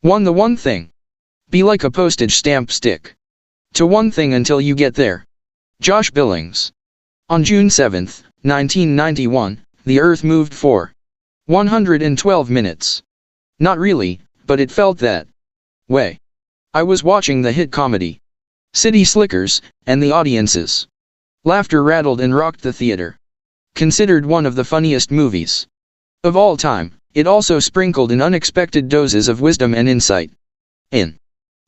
The one thing. Be like a postage stamp stick to one thing until you get there. Josh Billings. On June 7, 1991, the Earth moved for 112 minutes. Not really, but it felt that way. I was watching the hit comedy City Slickers, and the audience's laughter rattled and rocked the theater. Considered one of the funniest movies of all time, it also sprinkled in unexpected doses of wisdom and insight. In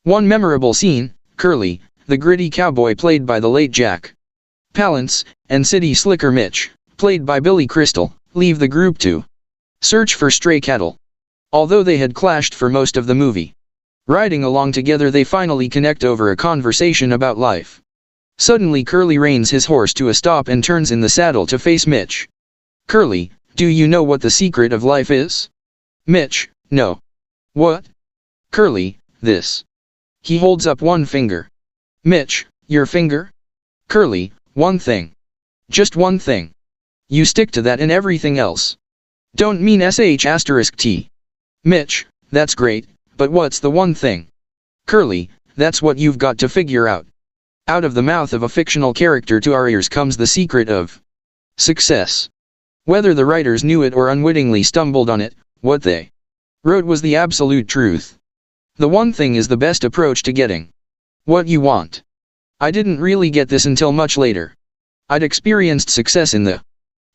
one memorable scene, Curly, the gritty cowboy played by the late Jack Palance, and City Slicker Mitch, played by Billy Crystal, leave the group to search for stray cattle. Although they had clashed for most of the movie, riding along together they finally connect over a conversation about life. Suddenly Curly reins his horse to a stop and turns in the saddle to face Mitch. Curly, do you know what the secret of life is? Mitch, no. What? Curly, this. He holds up one finger. Mitch, your finger? Curly, one thing. Just one thing. You stick to that and everything else. Don't mean sh*t. Mitch, that's great, but what's the one thing? Curly, that's what you've got to figure out. Out of the mouth of a fictional character to our ears comes the secret of success. Whether the writers knew it or unwittingly stumbled on it, what they wrote was the absolute truth. The one thing is the best approach to getting what you want. I didn't really get this until much later. I'd experienced success in the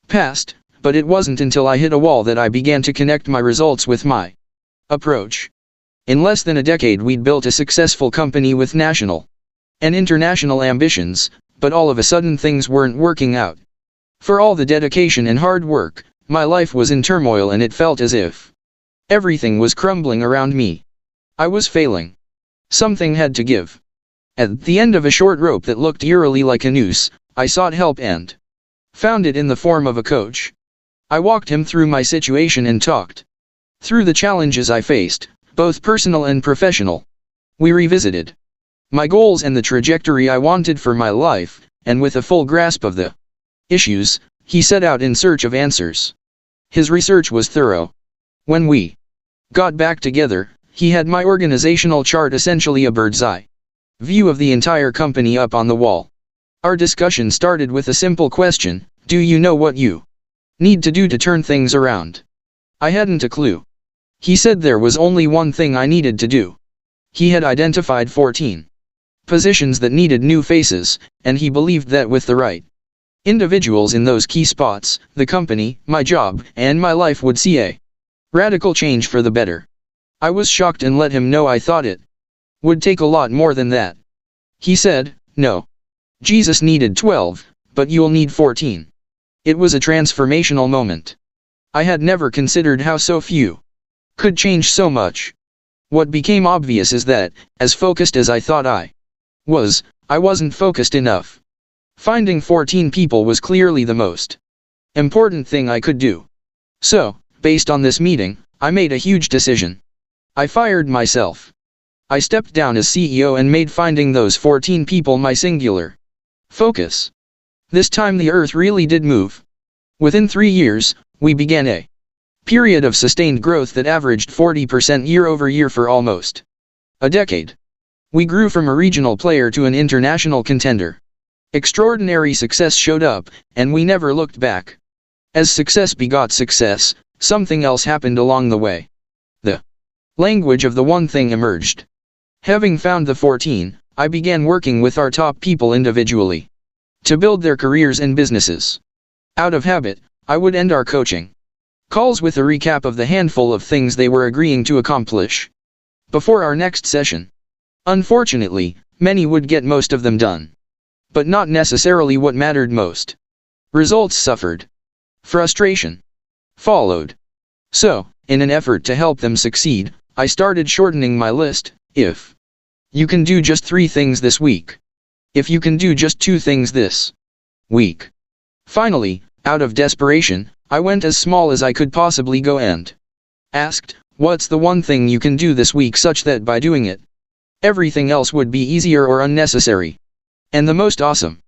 past, but it wasn't until I hit a wall that I began to connect my results with my approach. In less than a decade we'd built a successful company with national and international ambitions, but all of a sudden things weren't working out. For all the dedication and hard work, my life was in turmoil and it felt as if everything was crumbling around me. I was failing. Something had to give. At the end of a short rope that looked eerily like a noose, I sought help and found it in the form of a coach. I walked him through my situation and talked through the challenges I faced, both personal and professional. We revisited my goals and the trajectory I wanted for my life, and with a full grasp of the issues, he set out in search of answers. His research was thorough. When we got back together, he had my organizational chart, essentially a bird's eye view of the entire company up on the wall. Our discussion started with a simple question: do you know what you need to do to turn things around? I hadn't a clue. He said there was only one thing I needed to do. He had identified 14 positions that needed new faces, and he believed that with the right individuals in those key spots, the company, my job, and my life would see a radical change for the better. I was shocked and let him know I thought it would take a lot more than that. He said, no. Jesus needed 12, but you'll need 14. It was a transformational moment. I had never considered how so few could change so much. What became obvious is that, as focused as I thought I wasn't focused enough. Finding 14 people was clearly the most important thing I could do. So, based on this meeting, I made a huge decision. I fired myself. I stepped down as CEO and made finding those 14 people my singular focus. This time the Earth really did move. Within 3 years, we began a period of sustained growth that averaged 40% year-over-year for almost a decade. We grew from a regional player to an international contender. Extraordinary success showed up, and we never looked back. As success begot success, something else happened along the way. The language of the one thing emerged. Having found the 14, I began working with our top people individually to build their careers and businesses. Out of habit, I would end our coaching calls with a recap of the handful of things they were agreeing to accomplish before our next session. Unfortunately, many would get most of them done, but not necessarily what mattered most. Results suffered. Frustration followed. So, in an effort to help them succeed, I started shortening my list. If you can do just 3 things this week. If you can do just 2 things this week. Finally, out of desperation, I went as small as I could possibly go and asked, what's the one thing you can do this week such that by doing it, everything else would be easier or unnecessary? And the most awesome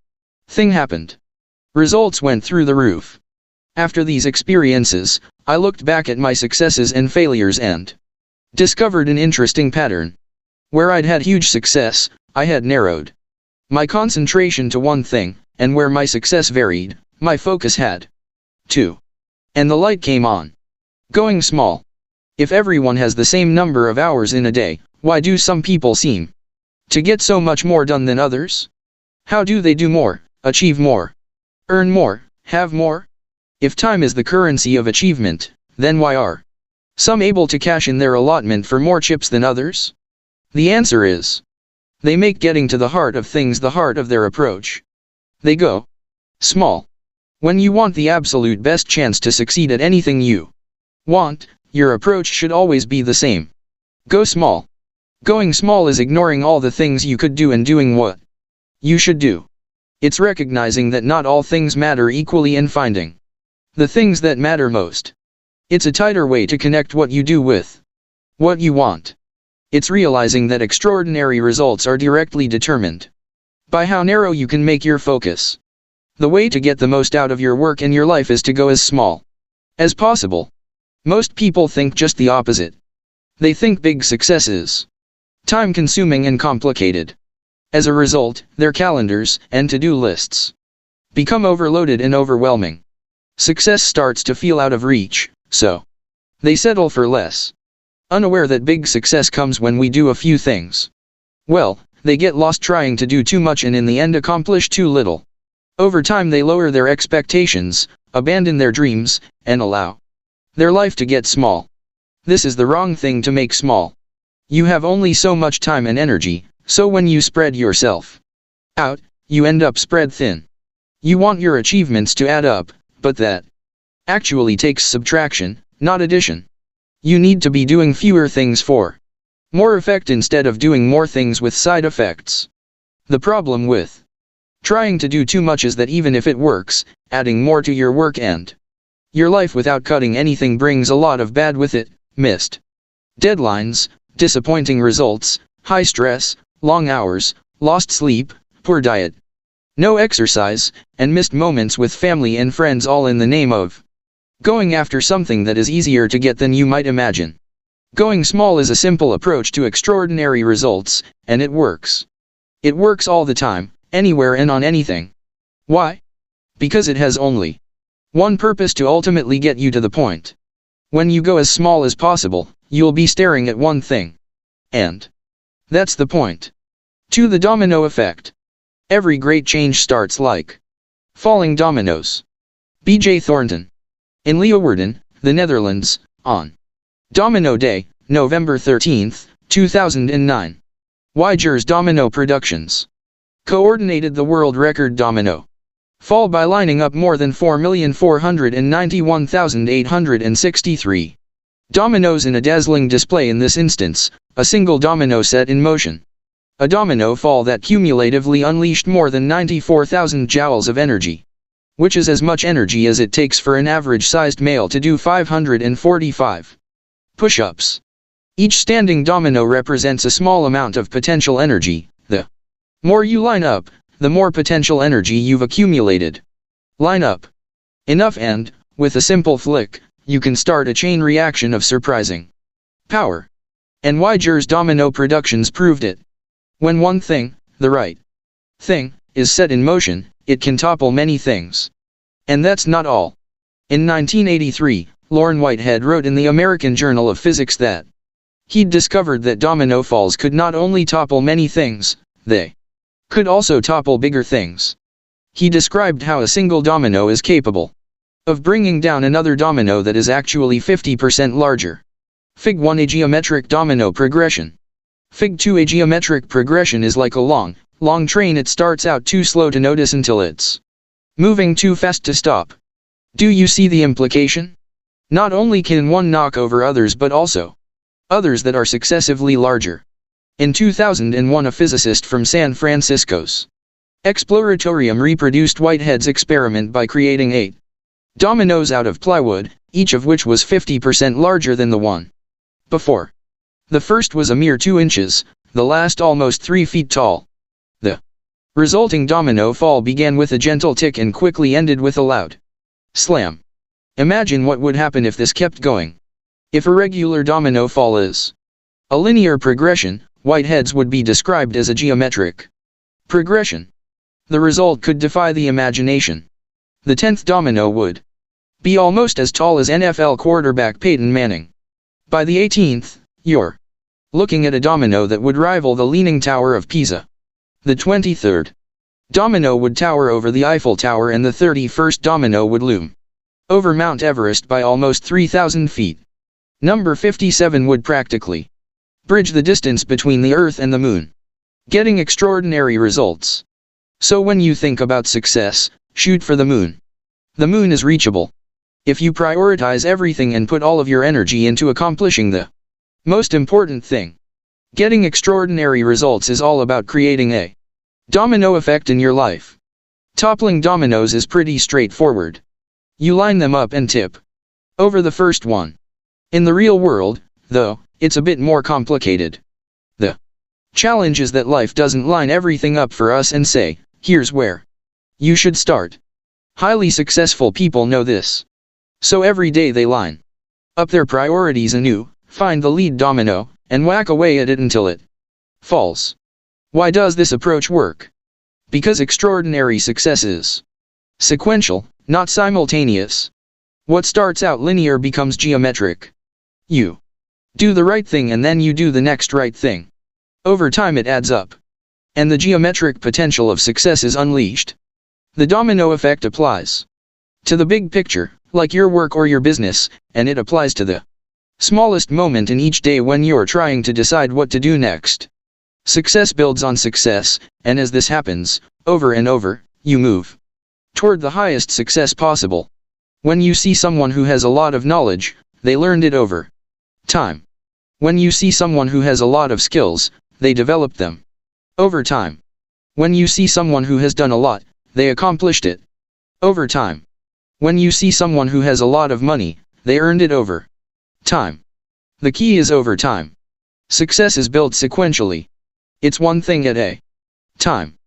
thing happened. Results went through the roof. After these experiences, I looked back at my successes and failures and Discovered an interesting pattern. Where I'd had huge success, I had narrowed my concentration to one thing, and where my success varied, my focus had two. And the light came on. Going small. If everyone has the same number of hours in a day, why do some people seem to get so much more done than others? How do they do more, achieve more, earn more, have more? If time is the currency of achievement, then why are some able to cash in their allotment for more chips than others? The answer is, they make getting to the heart of things the heart of their approach. They go small. When you want the absolute best chance to succeed at anything you want, your approach should always be the same. Go small. Going small is ignoring all the things you could do and doing what you should do. It's recognizing that not all things matter equally and finding the things that matter most. It's a tighter way to connect what you do with what you want. It's realizing that extraordinary results are directly determined by how narrow you can make your focus. The way to get the most out of your work and your life is to go as small as possible. Most people think just the opposite. They think big success is time-consuming and complicated. As a result, their calendars and to-do lists become overloaded and overwhelming. Success starts to feel out of reach, so they settle for less. Unaware that big success comes when we do a few things well, they get lost trying to do too much and in the end accomplish too little. Over time they lower their expectations, abandon their dreams, and allow their life to get small. This is the wrong thing to make small. You have only so much time and energy, so when you spread yourself out, you end up spread thin. You want your achievements to add up, but that actually takes subtraction, not addition. You need to be doing fewer things for more effect instead of doing more things with side effects. The problem with trying to do too much is that even if it works, adding more to your work and your life without cutting anything brings a lot of bad with it: missed deadlines, disappointing results, high stress, long hours, lost sleep, poor diet, no exercise, and missed moments with family and friends, all in the name of going after something that is easier to get than you might imagine. Going small is a simple approach to extraordinary results, and it works. It works all the time, anywhere and on anything. Why? Because it has only one purpose: to ultimately get you to the point. When you go as small as possible, you'll be staring at one thing. And that's the point. To the domino effect. Every great change starts like falling dominoes. B.J. Thornton. In Leeuwarden, the Netherlands, on Domino Day, November 13, 2009. Weijers Domino Productions coordinated the world record domino fall by lining up more than 4,491,863 dominoes in a dazzling display. In this instance, a single domino set in motion. A domino fall that cumulatively unleashed more than 94,000 joules of energy, which is as much energy as it takes for an average-sized male to do 545 push-ups. Each standing domino represents a small amount of potential energy. The more you line up, the more potential energy you've accumulated. Line up enough and, with a simple flick, you can start a chain reaction of surprising power. And Weijers Domino Productions proved it. When one thing, the right thing, is set in motion, it can topple many things. And that's not all. In 1983, Loren Whitehead wrote in the American Journal of Physics that he'd discovered that domino falls could not only topple many things, they could also topple bigger things. He described how a single domino is capable of bringing down another domino that is actually 50% larger. Fig 1, a geometric domino progression. Fig 2, a geometric progression is like a long train. It starts out too slow to notice until it's moving too fast to stop. Do you see the implication? Not only can one knock over others but also others that are successively larger. In 2001, a physicist from San Francisco's Exploratorium reproduced Whitehead's experiment by creating 8 dominoes out of plywood, each of which was 50% larger than the one before. The first was a mere 2 inches, the last almost 3 feet tall. The resulting domino fall began with a gentle tick and quickly ended with a loud slam. Imagine what would happen if this kept going. If a regular domino fall is A linear progression, Whitehead's would be described as a geometric progression. The result could defy the imagination. The 10th domino would be almost as tall as NFL quarterback Peyton Manning. By the 18th, you're looking at a domino that would rival the Leaning Tower of Pisa. The 23rd domino would tower over the Eiffel Tower, and the 31st domino would loom over Mount Everest by almost 3,000 feet. Number 57 would practically bridge the distance between the Earth and the Moon, getting extraordinary results. So when you think about success, shoot for the Moon. The Moon is reachable if you prioritize everything and put all of your energy into accomplishing the most important thing. Getting extraordinary results is all about creating a domino effect in your life. Toppling dominoes is pretty straightforward. You line them up and tip over the first one. In the real world, though, it's a bit more complicated. The challenge is that life doesn't line everything up for us and say, here's where you should start. Highly successful people know this. So every day they line up their priorities anew, find the lead domino, and whack away at it until it falls. Why does this approach work? Because extraordinary success is sequential, not simultaneous. What starts out linear becomes geometric. You do the right thing and then you do the next right thing. Over time it adds up, and the geometric potential of success is unleashed. The domino effect applies to the big picture, like your work or your business, and it applies to the smallest moment in each day when you're trying to decide what to do next. Success builds on success, and as this happens, over and over, you move toward the highest success possible. When you see someone who has a lot of knowledge, they learned it over time. When you see someone who has a lot of skills, they developed them over time. When you see someone who has done a lot, they accomplished it over time. When you see someone who has a lot of money, they earned it over time. The key is over time. Success is built sequentially. It's one thing at a time.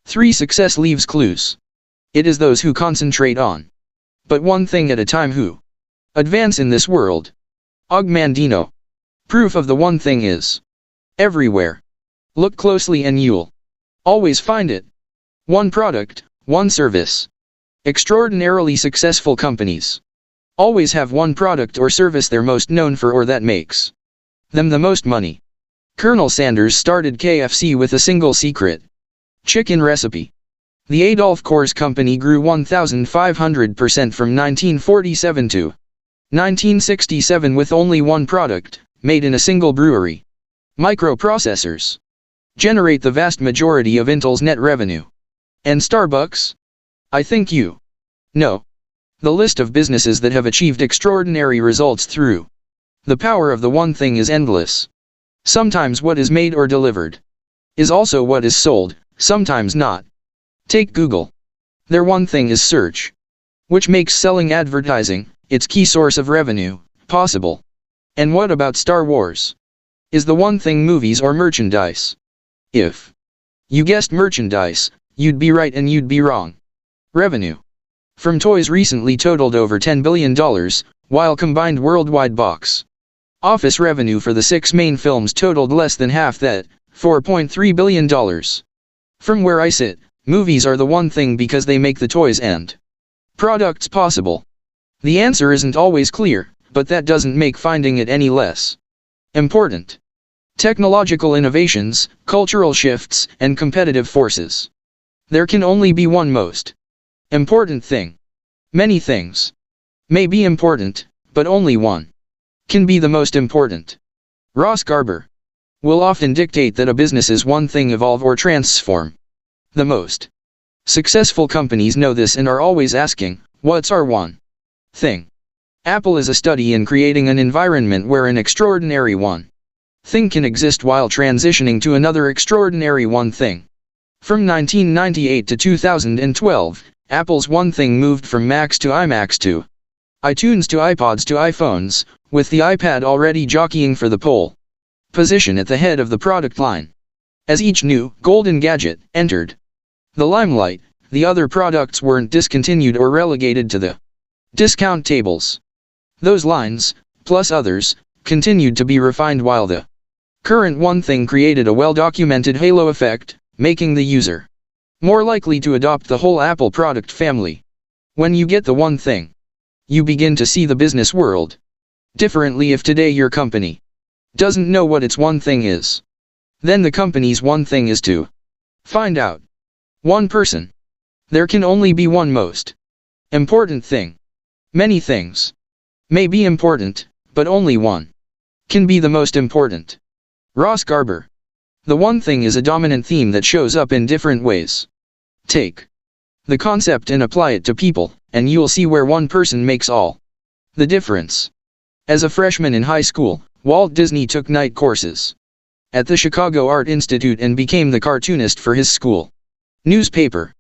3. Success leaves clues. It is those who concentrate on but one thing at a time who advance in this world. Og Mandino. Proof of the one thing is everywhere. Look closely and you'll always find it. One product, one service. Extraordinarily successful companies always have one product or service they're most known for or that makes them the most money. Colonel Sanders started KFC with a single secret chicken recipe. The Adolph Coors Company grew 1,500% from 1947 to 1967 with only one product, made in a single brewery. Microprocessors generate the vast majority of Intel's net revenue. And Starbucks? I think you know the list of businesses that have achieved extraordinary results through the power of the one thing is endless. Sometimes what is made or delivered is also what is sold, sometimes not. Take Google. Their one thing is search, which makes selling advertising, its key source of revenue, possible. And what about Star Wars? Is the one thing movies or merchandise? If you guessed merchandise, you'd be right and you'd be wrong. Revenue from toys recently totaled over $10 billion, while combined worldwide box office revenue for the 6 main films totaled less than half that, $4.3 billion. From where I sit, movies are the one thing because they make the toys and products possible. The answer isn't always clear, but that doesn't make finding it any less important. Technological innovations, cultural shifts, and competitive forces. There can only be one most important thing. Many things may be important, but only one can be the most important. Ross Garber will often dictate that a business's one thing evolve or transform. The most successful companies know this and are always asking, what's our one thing? Apple is a study in creating an environment where an extraordinary one thing can exist while transitioning to another extraordinary one thing. From 1998 to 2012, Apple's one thing moved from Macs to iMacs to iTunes to iPods to iPhones, with the iPad already jockeying for the pole position at the head of the product line. As each new, golden gadget entered the limelight, the other products weren't discontinued or relegated to the discount tables. Those lines, plus others, continued to be refined while the Current one thing created a well-documented halo effect, making the user more likely to adopt the whole Apple product family. When you get the one thing, you begin to see the business world differently. If today your company doesn't know what its one thing is, then the company's one thing is to find out. One person. There can only be one most important thing. Many things may be important, but only one can be the most important. Ross Garber. The one thing is a dominant theme that shows up in different ways. Take the concept and apply it to people, and you'll see where one person makes all the difference. As a freshman in high school, Walt Disney took night courses at the Chicago Art Institute and became the cartoonist for his school newspaper.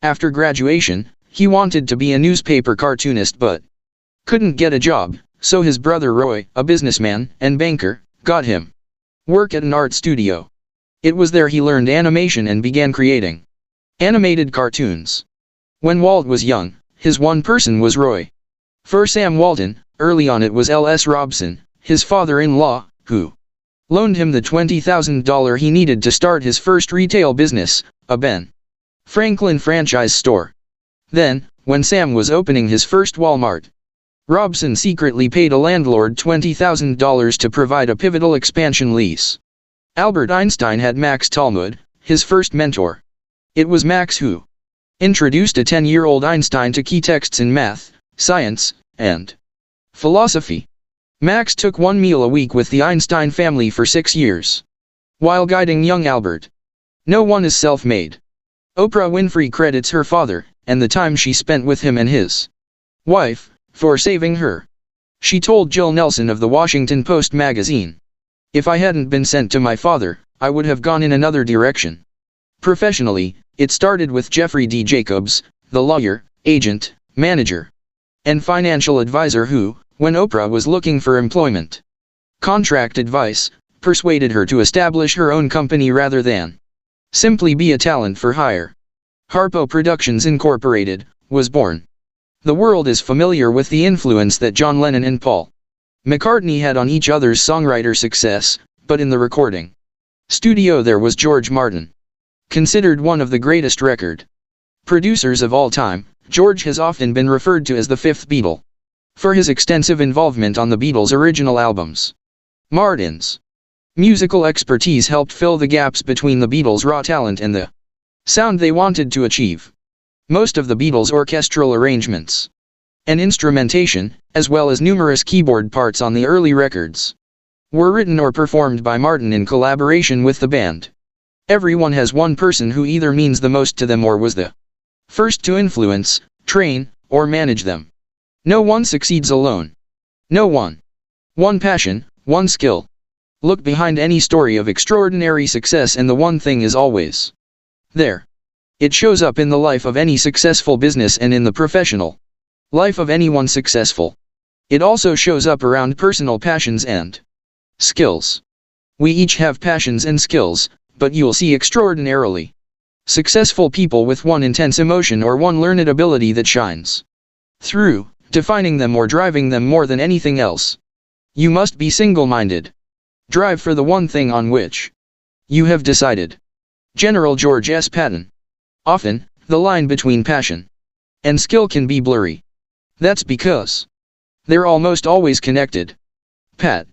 After graduation, he wanted to be a newspaper cartoonist but couldn't get a job, so his brother Roy, a businessman and banker, got him work at an art studio. It was there he learned animation and began creating animated cartoons. When Walt was young, his one person was Roy. For Sam Walton, early on it was L.S. Robson, his father-in-law, who loaned him the $20,000 he needed to start his first retail business, a Ben Franklin franchise store. Then, when Sam was opening his first Walmart, Robson secretly paid a landlord $20,000 to provide a pivotal expansion lease. Albert Einstein had Max Talmud, his first mentor. It was Max who introduced a 10-year-old Einstein to key texts in math, science, and philosophy. Max took one meal a week with the Einstein family for 6 years, while guiding young Albert. No one is self-made. Oprah Winfrey credits her father, and the time she spent with him and his wife, for saving her. She told Jill Nelson of the Washington Post magazine, "If I hadn't been sent to my father, I would have gone in another direction." Professionally, it started with Jeffrey D. Jacobs, the lawyer, agent, manager, and financial advisor who, when Oprah was looking for employment contract advice, persuaded her to establish her own company rather than simply be a talent for hire. Harpo Productions Incorporated was born. The world is familiar with the influence that John Lennon and Paul McCartney had on each other's songwriter success, but in the recording studio there was George Martin. Considered one of the greatest record producers of all time, George has often been referred to as the fifth Beatle for his extensive involvement on the Beatles' original albums. Martin's musical expertise helped fill the gaps between the Beatles' raw talent and the sound they wanted to achieve. Most of the Beatles' orchestral arrangements and instrumentation, as well as numerous keyboard parts on the early records, were written or performed by Martin in collaboration with the band. Everyone has one person who either means the most to them or was the first to influence, train, or manage them. No one succeeds alone. No one. One passion, one skill. Look behind any story of extraordinary success and the one thing is always there. It shows up in the life of any successful business and in the professional life of anyone successful. It also shows up around personal passions and skills. We each have passions and skills, but you'll see extraordinarily successful people with one intense emotion or one learned ability that shines through, defining them or driving them more than anything else. You must be single-minded. Drive for the one thing on which you have decided. General George S. Patton. Often, the line between passion and skill can be blurry. That's because they're almost always connected. Pat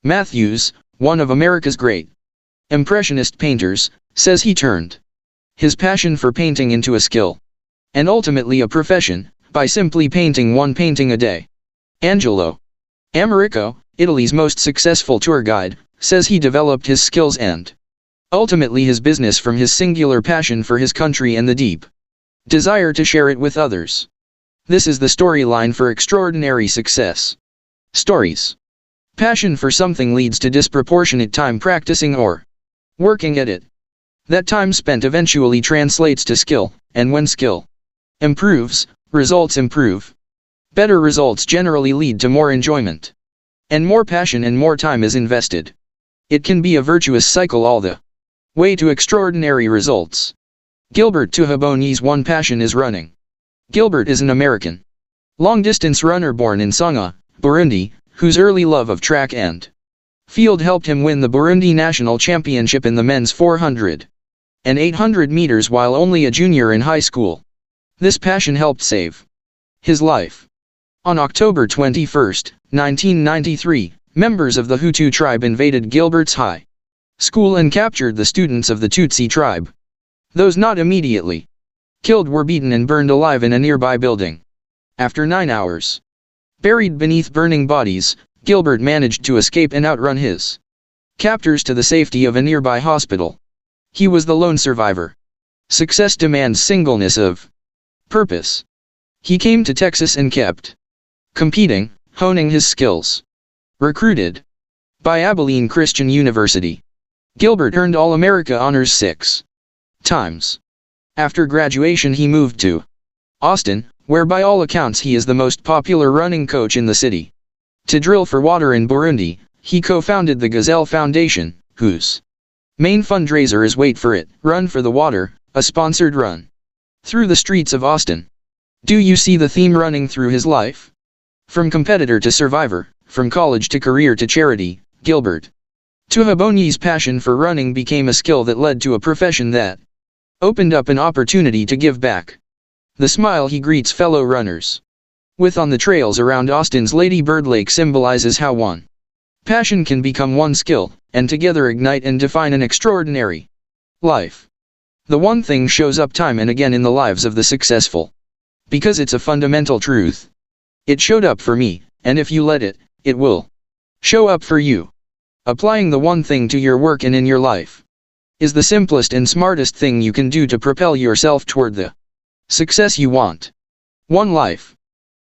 Matthews, one of America's great Impressionist painters, says he turned his passion for painting into a skill, and ultimately a profession, by simply painting one painting a day. Angelo Americo, Italy's most successful tour guide, says he developed his skills and ultimately his business from his singular passion for his country and the deep desire to share it with others. This is the storyline for extraordinary success. Stories. Passion for something leads to disproportionate time practicing or working at it. That time spent eventually translates to skill, and when skill improves, results improve. Better results generally lead to more enjoyment, and more passion and more time is invested. It can be a virtuous cycle all the way to extraordinary results. Gilbert Tuhobonyi's one passion is running. Gilbert is an American long-distance runner born in Songha, Burundi, whose early love of track and Field helped him win the Burundi national championship in the men's 400 and 800 meters while only a junior in high school. This passion helped save his life. On October 21, 1993, members of the Hutu tribe invaded Gilbert's High School and captured the students of the Tutsi tribe. Those not immediately killed were beaten and burned alive in a nearby building. After 9 hours, buried beneath burning bodies, Gilbert managed to escape and outrun his captors to the safety of a nearby hospital. He was the lone survivor. Success demands singleness of purpose. He came to Texas and kept competing, honing his skills. Recruited by Abilene Christian University, Gilbert earned All-America honors 6 times. After graduation he moved to Austin, where by all accounts he is the most popular running coach in the city. To drill for water in Burundi, he co-founded the Gazelle Foundation, whose main fundraiser is Wait for It, Run for the Water, a sponsored run through the streets of Austin. Do you see the theme running through his life? From competitor to survivor, from college to career to charity, Gilbert Tuhobonyi's passion for running became a skill that led to a profession that opened up an opportunity to give back. The smile he greets fellow runners with on the trails around Austin's Lady Bird Lake symbolizes how one passion can become one skill, and together ignite and define an extraordinary life. The one thing shows up time and again in the lives of the successful, because it's a fundamental truth. It showed up for me, and if you let it, it will show up for you. Applying the one thing to your work and in your life is the simplest and smartest thing you can do to propel yourself toward the success you want. One life.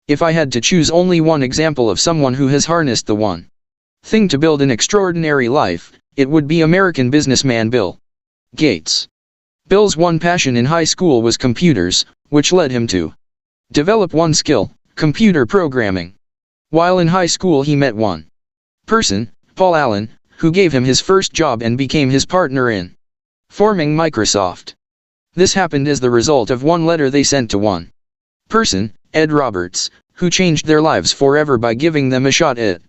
If I had to choose only one example of someone who has harnessed the one thing to build an extraordinary life, it would be American businessman Bill Gates. Bill's one passion in high school was computers, which led him to develop one skill, computer programming. While in high school he met one person, Paul Allen, who gave him his first job and became his partner in forming Microsoft. This happened as the result of one letter they sent to one person, Ed Roberts, who changed their lives forever by giving them a shot at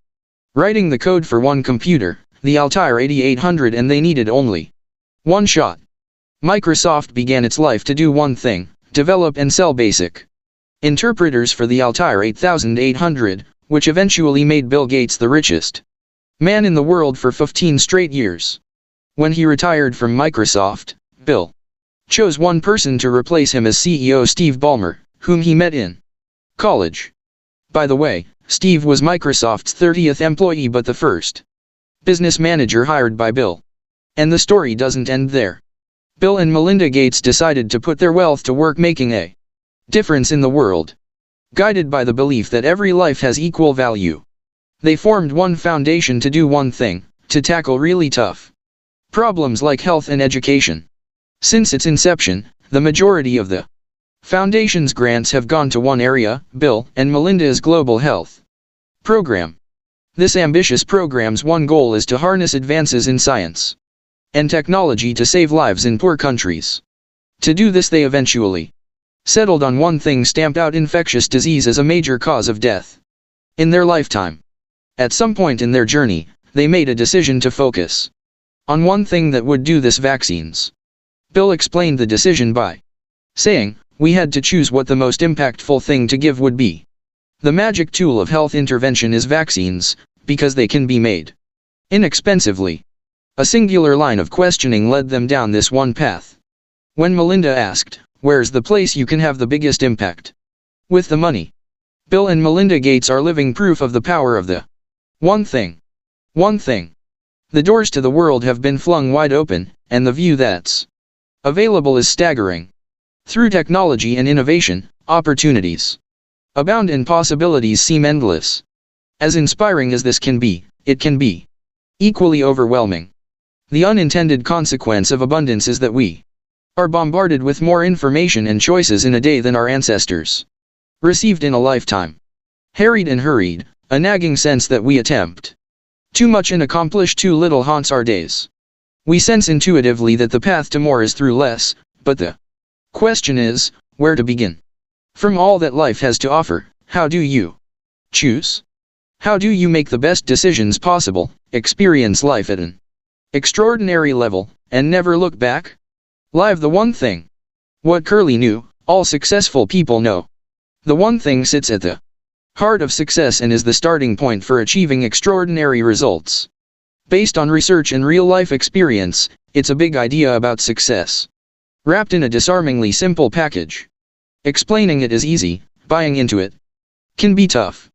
writing the code for one computer, the Altair 8800, and they needed only one shot. Microsoft began its life to do one thing: develop and sell basic interpreters for the Altair 8800, which eventually made Bill Gates the richest man in the world for 15 straight years. When he retired from Microsoft, Bill chose one person to replace him as CEO: Steve Ballmer, whom he met in college. By the way, Steve was Microsoft's 30th employee but the first business manager hired by Bill. And the story doesn't end there. Bill and Melinda Gates decided to put their wealth to work making a difference in the world. Guided by the belief that every life has equal value, they formed one foundation to do one thing: to tackle really tough problems like health and education. Since its inception, the majority of the foundation's grants have gone to one area: Bill and Melinda's global health program. This ambitious program's one goal is to harness advances in science and technology to save lives in poor countries. To do this they eventually settled on one thing: stamped out infectious disease as a major cause of death in their lifetime. At some point in their journey, they made a decision to focus on one thing that would do this: vaccines. Bill explained the decision by saying, "We had to choose what the most impactful thing to give would be. The magic tool of health intervention is vaccines, because they can be made inexpensively." A singular line of questioning led them down this one path. When Melinda asked, "Where's the place you can have the biggest impact with the money?" Bill and Melinda Gates are living proof of the power of the one thing. One thing. The doors to the world have been flung wide open, and the view that's available is staggering. Through technology and innovation, opportunities abound and possibilities seem endless. As inspiring as this can be, it can be equally overwhelming. The unintended consequence of abundance is that we are bombarded with more information and choices in a day than our ancestors received in a lifetime. Harried and hurried, a nagging sense that we attempt too much and accomplish too little haunts our days. We sense intuitively that the path to more is through less, but the question is, where to begin? From all that life has to offer, how do you choose? How do you make the best decisions possible, experience life at an extraordinary level, and never look back? Live the one thing. What Curly knew, all successful people know. The one thing sits at the heart of success and is the starting point for achieving extraordinary results. Based on research and real-life experience, it's a big idea about success, wrapped in a disarmingly simple package. Explaining it is easy, buying into it can be tough.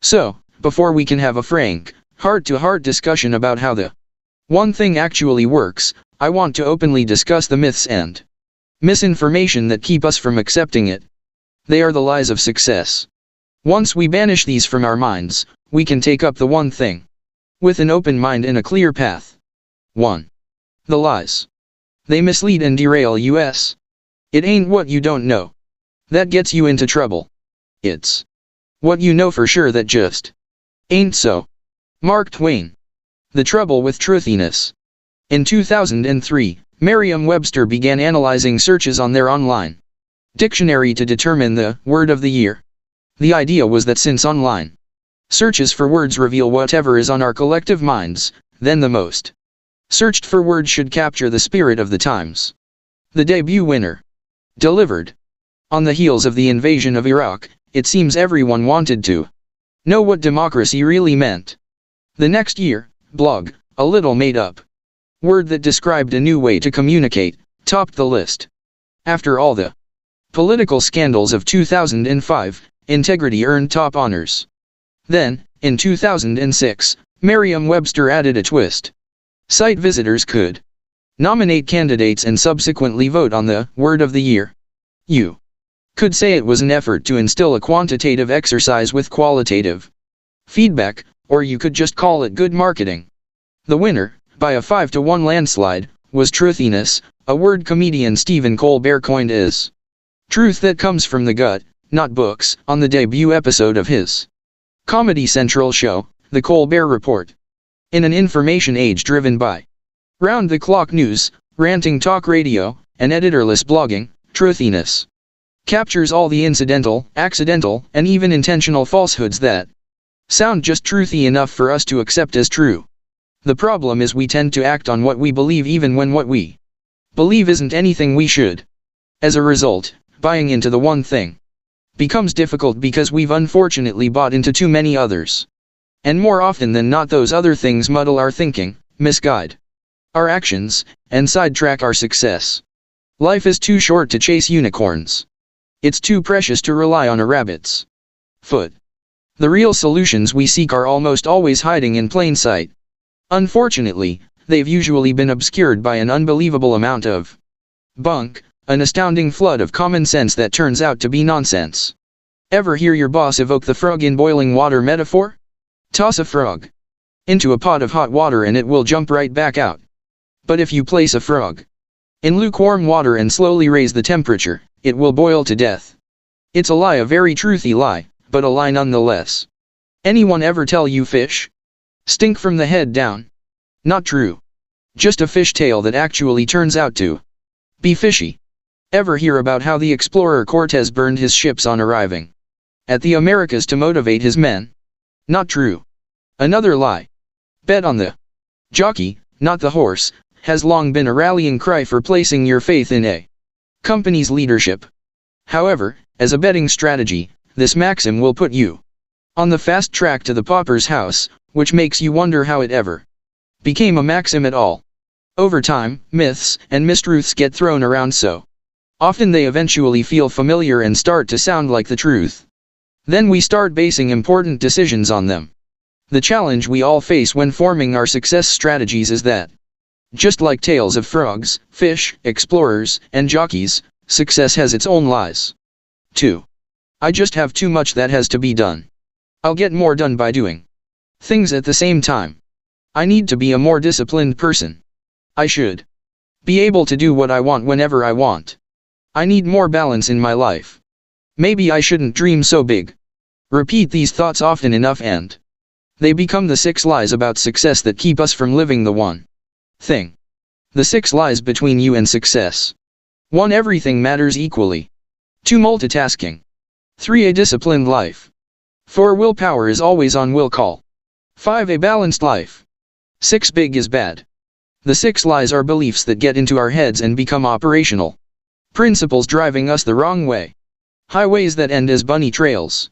So, before we can have a frank, heart-to-heart discussion about how the one thing actually works, I want to openly discuss the myths and misinformation that keep us from accepting it. They are the lies of success. Once we banish these from our minds, we can take up the one thing with an open mind and a clear path. 1. The lies. They mislead and derail us. It ain't what you don't know that gets you into trouble. It's what you know for sure that just ain't so. Mark Twain. The trouble with truthiness. In 2003, Merriam-Webster began analyzing searches on their online dictionary to determine the word of the year. The idea was that since online searches for words reveal whatever is on our collective minds, then the most searched for words should capture the spirit of the times. The debut winner. Delivered. On the heels of the invasion of Iraq, it seems everyone wanted to know what democracy really meant. The next year, blog, a little made-up word that described a new way to communicate, topped the list. After all the political scandals of 2005, integrity earned top honors. Then, in 2006, Merriam-Webster added a twist. Site visitors could nominate candidates and subsequently vote on the word of the year. You could say it was an effort to instill a quantitative exercise with qualitative feedback, or you could just call it good marketing. The winner, by a 5-to-1 landslide, was truthiness, a word comedian Stephen Colbert coined as truth that comes from the gut, not books, on the debut episode of his Comedy Central show, The Colbert Report. In an information age driven by round-the-clock news, ranting talk radio, and editorless blogging, truthiness captures all the incidental, accidental, and even intentional falsehoods that sound just truthy enough for us to accept as true. The problem is we tend to act on what we believe even when what we believe isn't anything we should. As a result, buying into the one thing becomes difficult because we've unfortunately bought into too many others. And more often than not, those other things muddle our thinking, misguide our actions, and sidetrack our success. Life is too short to chase unicorns. It's too precious to rely on a rabbit's foot. The real solutions we seek are almost always hiding in plain sight. Unfortunately, they've usually been obscured by an unbelievable amount of bunk, an astounding flood of common sense that turns out to be nonsense. Ever hear your boss evoke the frog in boiling water metaphor? Toss a frog into a pot of hot water and it will jump right back out. But if you place a frog in lukewarm water and slowly raise the temperature, it will boil to death. It's a lie, a very truthy lie, but a lie nonetheless. Anyone ever tell you fish stink from the head down? Not true. Just a fish tale that actually turns out to be fishy. Ever hear about how the explorer Cortez burned his ships on arriving at the Americas to motivate his men? Not true. Another lie. Bet on the jockey, not the horse, has long been a rallying cry for placing your faith in a company's leadership. However, as a betting strategy, this maxim will put you on the fast track to the pauper's house, which makes you wonder how it ever became a maxim at all. Over time, myths and mistruths get thrown around so often they eventually feel familiar and start to sound like the truth. Then we start basing important decisions on them. The challenge we all face when forming our success strategies is that, just like tales of frogs, fish, explorers, and jockeys, success has its own lies. 2. I just have too much that has to be done. I'll get more done by doing things at the same time. I need to be a more disciplined person. I should be able to do what I want whenever I want. I need more balance in my life. Maybe I shouldn't dream so big. Repeat these thoughts often enough and they become the 6 lies about success that keep us from living the one thing. The 6 lies between you and success. 1. Everything matters equally. 2. Multitasking. 3. A disciplined life. 4. Willpower is always on will call. 5. A balanced life. 6 big is bad. The 6 lies are beliefs that get into our heads and become operational. Principles driving us the wrong way. Highways that end as bunny trails.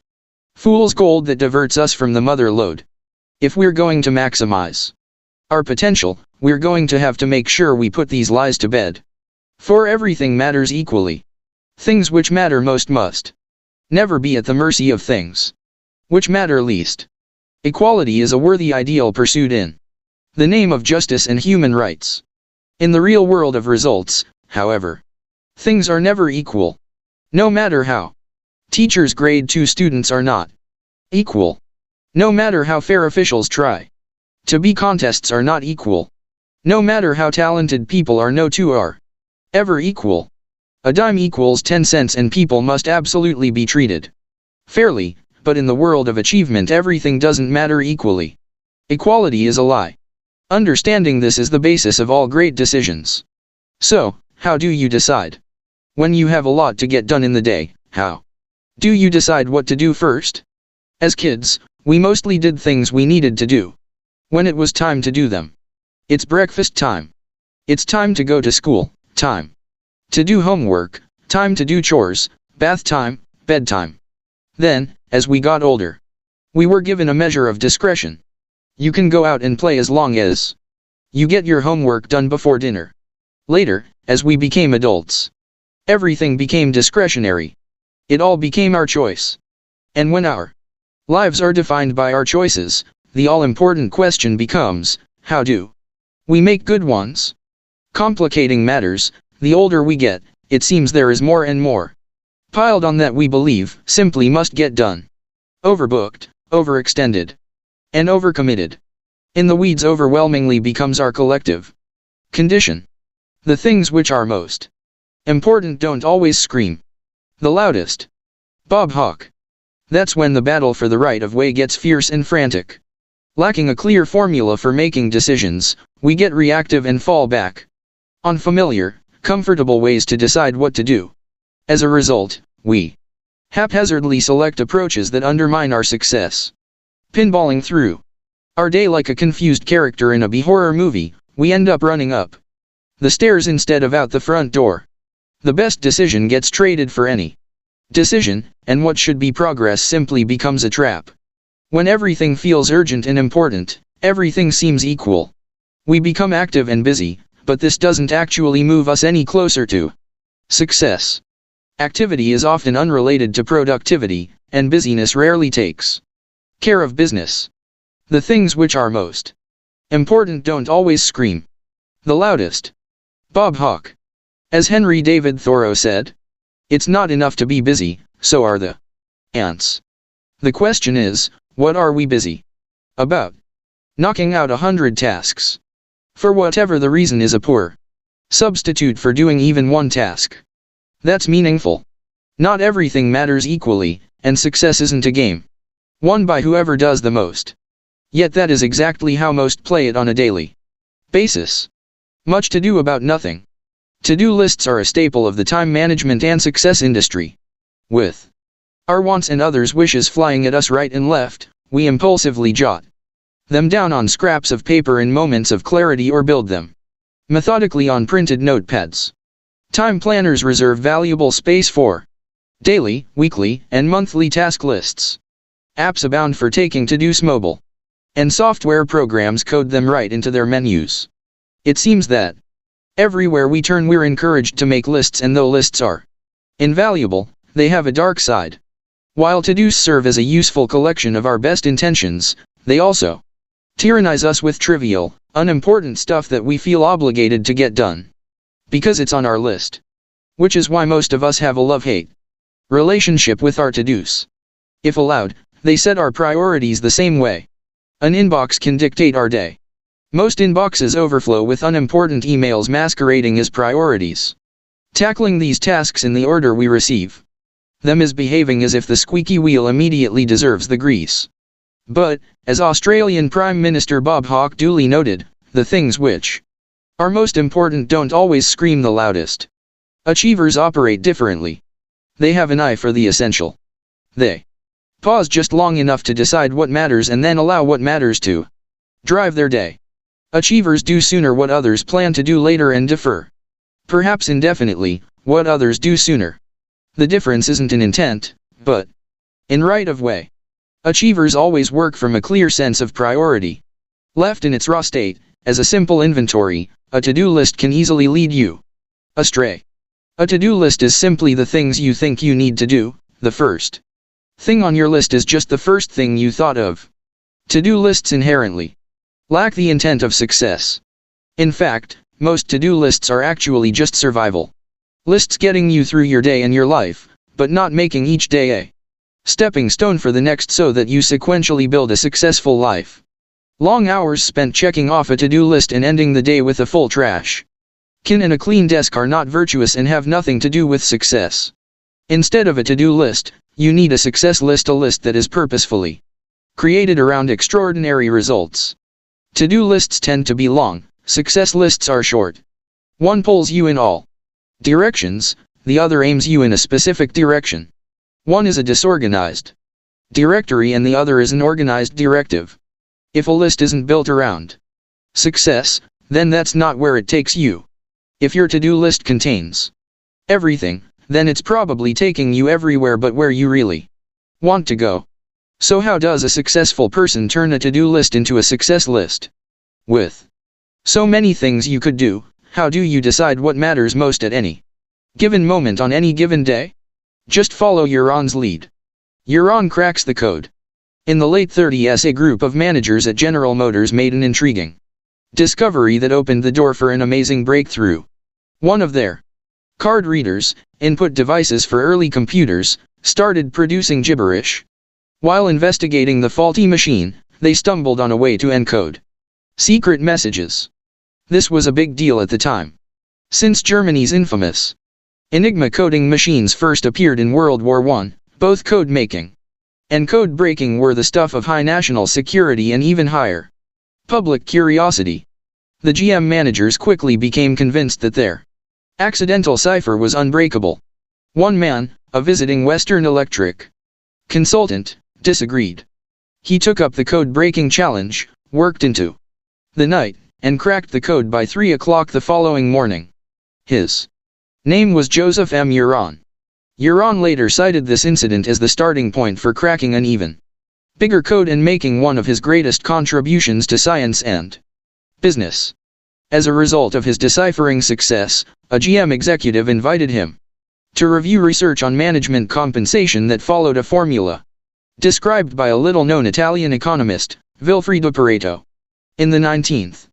Fool's gold that diverts us from the mother lode. If we're going to maximize our potential, we're going to have to make sure we put these lies to bed. For everything matters equally. Things which matter most must never be at the mercy of things which matter least. Equality is a worthy ideal pursued in the name of justice and human rights. In the real world of results, however, things are never equal. No matter how teachers grade 2 students are not equal. No matter how fair officials try to be, contests are not equal. No matter how talented people are, no two are ever equal. A dime equals 10 cents and people must absolutely be treated fairly, but in the world of achievement everything doesn't matter equally. Equality is a lie. Understanding this is the basis of all great decisions. So, how do you decide? When you have a lot to get done in the day, how do you decide what to do first? As kids, we mostly did things we needed to do when it was time to do them. It's breakfast time. It's time to go to school, time to do homework, time to do chores, bath time, bedtime. Then, as we got older, we were given a measure of discretion. You can go out and play as long as you get your homework done before dinner. Later, as we became adults, everything became discretionary. It all became our choice. And when our lives are defined by our choices, the all-important question becomes, how do we make good ones? Complicating matters, the older we get, it seems there is more and more piled on that we believe simply must get done. Overbooked, overextended, and overcommitted. In the weeds overwhelmingly becomes our collective condition. The things which are most important don't always scream the loudest. Bob Hawke. That's when the battle for the right of way gets fierce and frantic. Lacking a clear formula for making decisions, we get reactive and fall back on familiar, comfortable ways to decide what to do. As a result, we haphazardly select approaches that undermine our success. Pinballing through our day like a confused character in a B-horror movie, we end up running up the stairs instead of out the front door. The best decision gets traded for any decision, and what should be progress simply becomes a trap. When everything feels urgent and important, everything seems equal. We become active and busy, but this doesn't actually move us any closer to success. Activity is often unrelated to productivity, and busyness rarely takes care of business. The things which are most important don't always scream the loudest. Bob Hawke. As Henry David Thoreau said, it's not enough to be busy, so are the ants. The question is, what are we busy about? Knocking out 100 tasks. For whatever the reason is a poor substitute for doing even one task that's meaningful. Not everything matters equally, and success isn't a game won by whoever does the most. Yet that is exactly how most play it on a daily basis. Much to do about nothing. To-do lists are a staple of the time management and success industry. With our wants and others' wishes flying at us right and left, we impulsively jot them down on scraps of paper in moments of clarity or build them methodically on printed notepads. Time planners reserve valuable space for daily, weekly, and monthly task lists. Apps abound for taking to-dos mobile, and software programs code them right into their menus. It seems that everywhere we turn we're encouraged to make lists, and though lists are invaluable, they have a dark side. While to-dos serve as a useful collection of our best intentions, they also tyrannize us with trivial, unimportant stuff that we feel obligated to get done because it's on our list. Which is why most of us have a love-hate relationship with our to-dos. If allowed, they set our priorities the same way an inbox can dictate our day. Most inboxes overflow with unimportant emails masquerading as priorities. Tackling these tasks in the order we receive them is behaving as if the squeaky wheel immediately deserves the grease. But, as Australian Prime Minister Bob Hawke duly noted, the things which are most important don't always scream the loudest. Achievers operate differently. They have an eye for the essential. They pause just long enough to decide what matters and then allow what matters to drive their day. Achievers do sooner what others plan to do later and defer, perhaps indefinitely, what others do sooner. The difference isn't in intent, but in right of way. Achievers always work from a clear sense of priority. Left in its raw state, as a simple inventory, a to-do list can easily lead you astray. A to-do list is simply the things you think you need to do. The first thing on your list is just the first thing you thought of. To-do lists inherently lack the intent of success. In fact, most to-do lists are actually just survival lists getting you through your day and your life, but not making each day a stepping stone for the next so that you sequentially build a successful life. Long hours spent checking off a to-do list and ending the day with a full trash can and a clean desk are not virtuous and have nothing to do with success. Instead of a to-do list, you need a success list, a list that is purposefully created around extraordinary results. To-do lists tend to be long, success lists are short. One pulls you in all directions, the other aims you in a specific direction. One is a disorganized directory and the other is an organized directive. If a list isn't built around success, then that's not where it takes you. If your to-do list contains everything, then it's probably taking you everywhere but where you really want to go. So how does a successful person turn a to-do list into a success list? With so many things you could do, how do you decide what matters most at any given moment on any given day? Just follow Yaron's lead. Yaron cracks the code. In the late 30s, a group of managers at General Motors made an intriguing discovery that opened the door for an amazing breakthrough. One of their card readers, input devices for early computers, started producing gibberish. While investigating the faulty machine, they stumbled on a way to encode secret messages. This was a big deal at the time, since Germany's infamous Enigma coding machines first appeared in World War I. Both code making and code breaking were the stuff of high national security and even higher public curiosity. The GM managers quickly became convinced that their accidental cipher was unbreakable. One man, a visiting Western Electric consultant, disagreed. He took up the code-breaking challenge, worked into the night, and cracked the code by 3 o'clock the following morning. His name was Joseph M. Yaron. Yaron later cited this incident as the starting point for cracking an even bigger code and making one of his greatest contributions to science and business. As a result of his deciphering success, a GM executive invited him to review research on management compensation that followed a formula described by a little-known Italian economist, Vilfredo Pareto. In the 19th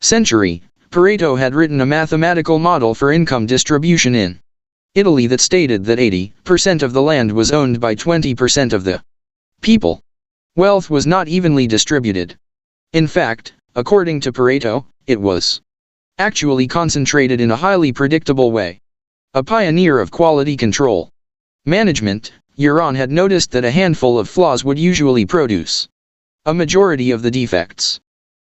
century, Pareto had written a mathematical model for income distribution in Italy that stated that 80% of the land was owned by 20% of the people. Wealth was not evenly distributed. In fact, according to Pareto, it was actually concentrated in a highly predictable way. A pioneer of quality control management, Yaron had noticed that a handful of flaws would usually produce a majority of the defects.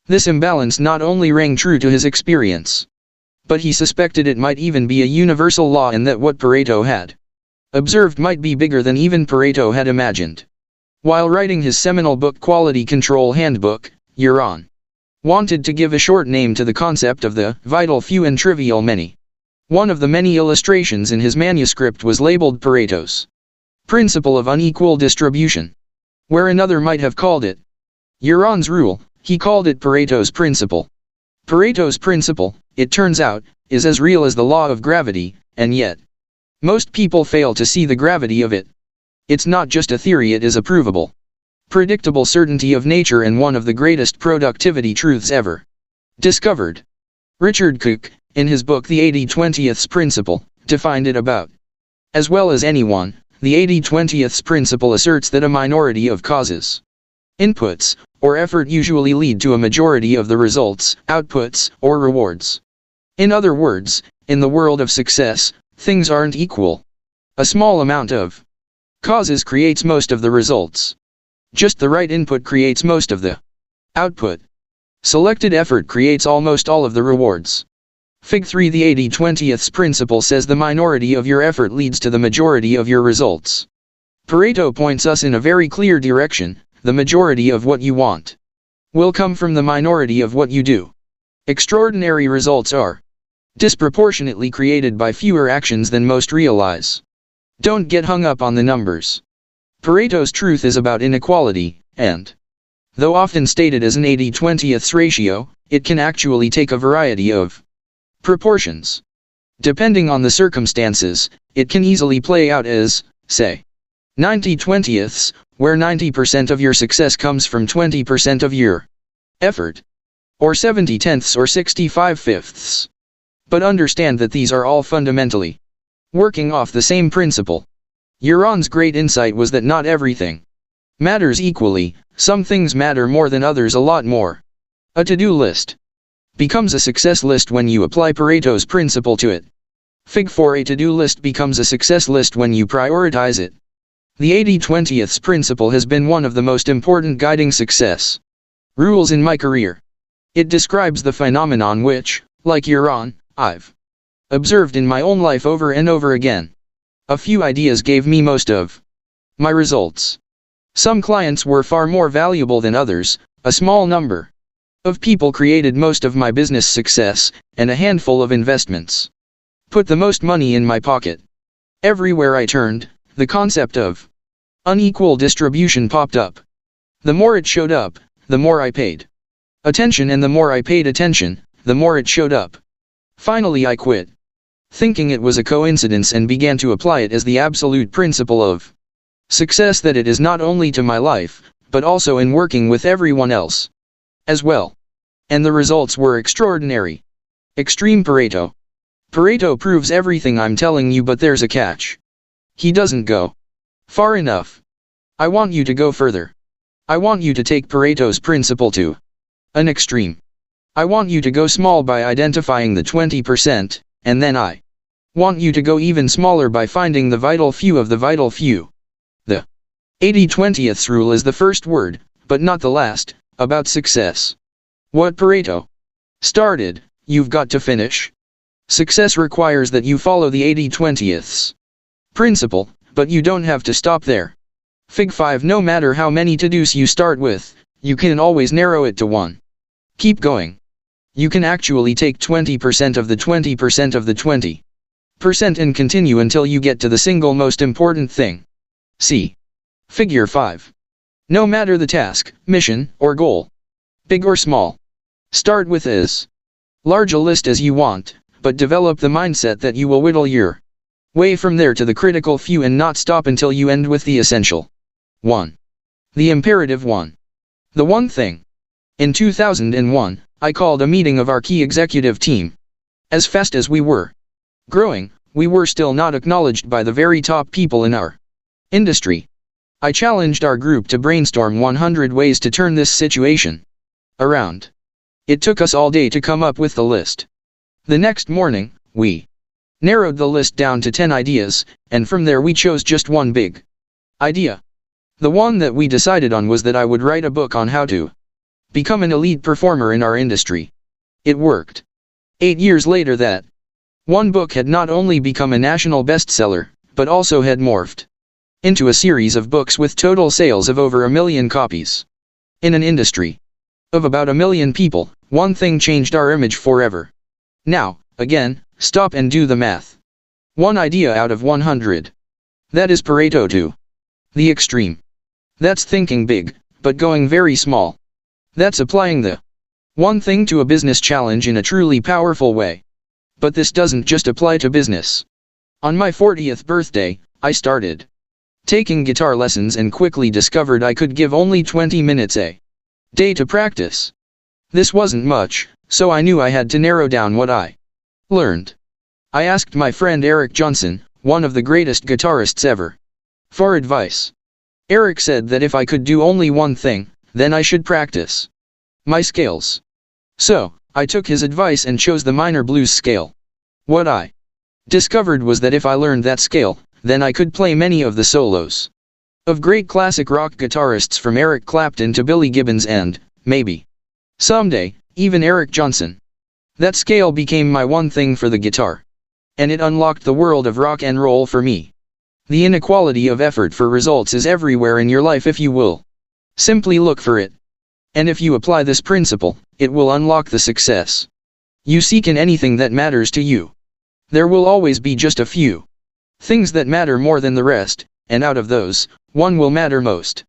This imbalance not only rang true to his experience, but he suspected it might even be a universal law and that what Pareto had observed might be bigger than even Pareto had imagined. While writing his seminal book Quality Control Handbook, Yaron wanted to give a short name to the concept of the vital few and trivial many. One of the many illustrations in his manuscript was labeled Pareto's principle of unequal distribution, where another might have called it Yaron's rule. He called it Pareto's principle. Pareto's principle, it turns out, is as real as the law of gravity, and yet most people fail to see the gravity of it. It's not just a theory, it is a provable, predictable certainty of nature and one of the greatest productivity truths ever discovered. Richard Koch, in his book The 80/20th Principle, defined it about as well as anyone. The 80/20th principle asserts that a minority of causes, inputs, or effort usually lead to a majority of the results, outputs, or rewards. In other words, in the world of success, things aren't equal. A small amount of causes creates most of the results. Just the right input creates most of the output. Selected effort creates almost all of the rewards. Fig 3. The 80/20th principle says the minority of your effort leads to the majority of your results. Pareto points us in a very clear direction. The majority of what you want will come from the minority of what you do. Extraordinary results are disproportionately created by fewer actions than most realize. Don't get hung up on the numbers. Pareto's truth is about inequality, and though often stated as an 80-20th ratio, it can actually take a variety of proportions. Depending on the circumstances, it can easily play out as, say, 90-20ths, where 90% of your success comes from 20% of your effort, or 70-tenths or 65-fifths. But understand that these are all fundamentally working off the same principle. Yaron's great insight was that not everything matters equally, some things matter more than others a lot more. A to-do list becomes a success list when you apply Pareto's principle to it. Fig 4, a to-do list becomes a success list when you prioritize it. The 80-20ths principle has been one of the most important guiding success rules in my career. It describes the phenomenon which, like Yaron, I've observed in my own life over and over again. A few ideas gave me most of my results. Some clients were far more valuable than others, a small number of people created most of my business success, and a handful of investments put the most money in my pocket. Everywhere I turned, the concept of unequal distribution popped up. The more it showed up, the more I paid attention, and the more I paid attention, the more it showed up. Finally I quit thinking it was a coincidence and began to apply it as the absolute principle of success, that it is not only to my life, but also in working with everyone else as well. And the results were extraordinary. Extreme Pareto. Pareto proves everything I'm telling you, but there's a catch. He doesn't go far enough. I want you to go further. I want you to take Pareto's principle to an extreme. I want you to go small by identifying the 20%, and then I want you to go even smaller by finding the vital few of the vital few. The 80-20ths rule is the first word, but not the last, about success. What Pareto started, you've got to finish. Success requires that you follow the 80-20ths principle, but you don't have to stop there. Fig 5, no matter how many to-dos you start with, you can always narrow it to one. Keep going. You can actually take 20% of the 20% of the 20% and continue until you get to the single most important thing. See Figure 5. No matter the task, mission, or goal, big or small, start with as large a list as you want, but develop the mindset that you will whittle your way from there to the critical few and not stop until you end with the essential one. The imperative one. The one thing. In 2001, I called a meeting of our key executive team. As fast as we were growing, we were still not acknowledged by the very top people in our industry. I challenged our group to brainstorm 100 ways to turn this situation around. It took us all day to come up with the list. The next morning, we narrowed the list down to 10 ideas, and from there we chose just one big idea. The one that we decided on was that I would write a book on how to become an elite performer in our industry. It worked. 8 years later, that one book had not only become a national bestseller, but also had morphed into a series of books with total sales of over 1 million copies. In an industry of about 1 million people, one thing changed our image forever. Now, again, stop and do the math. One idea out of 100. That is Pareto to the extreme. That's thinking big, but going very small. That's applying the one thing to a business challenge in a truly powerful way. But this doesn't just apply to business. On my 40th birthday, I started taking guitar lessons and quickly discovered I could give only 20 minutes a day to practice. This wasn't much, so I knew I had to narrow down what I learned. I asked my friend Eric Johnson, one of the greatest guitarists ever, for advice. Eric said that if I could do only one thing, then I should practice my scales. So, I took his advice and chose the minor blues scale. What I discovered was that if I learned that scale, then I could play many of the solos of great classic rock guitarists from Eric Clapton to Billy Gibbons and, maybe, someday, even Eric Johnson. That scale became my one thing for the guitar. And it unlocked the world of rock and roll for me. The inequality of effort for results is everywhere in your life if you will simply look for it. And if you apply this principle, it will unlock the success you seek in anything that matters to you. There will always be just a few things that matter more than the rest, and out of those, one will matter most.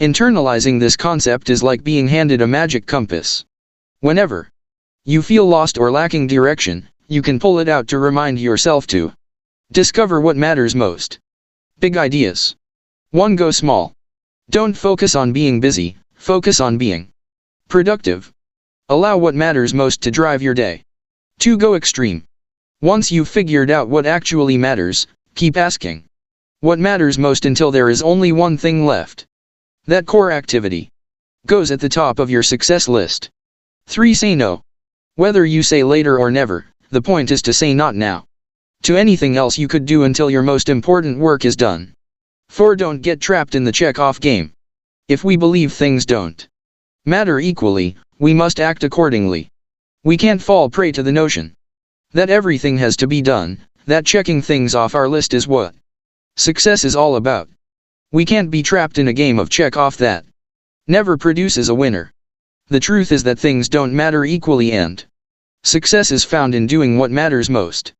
Internalizing this concept is like being handed a magic compass. Whenever you feel lost or lacking direction, you can pull it out to remind yourself to discover what matters most. Big ideas. 1. Go small. Don't focus on being busy, focus on being productive. Allow what matters most to drive your day. 2. Go extreme. Once you've figured out what actually matters, keep asking what matters most until there is only one thing left. That core activity goes at the top of your success list. 3. Say no. Whether you say later or never, the point is to say not now to anything else you could do until your most important work is done. 4. Don't get trapped in the check-off game. If we believe things don't matter equally, we must act accordingly. We can't fall prey to the notion that everything has to be done, that checking things off our list is what success is all about. We can't be trapped in a game of check-off that never produces a winner. The truth is that things don't matter equally, and success is found in doing what matters most.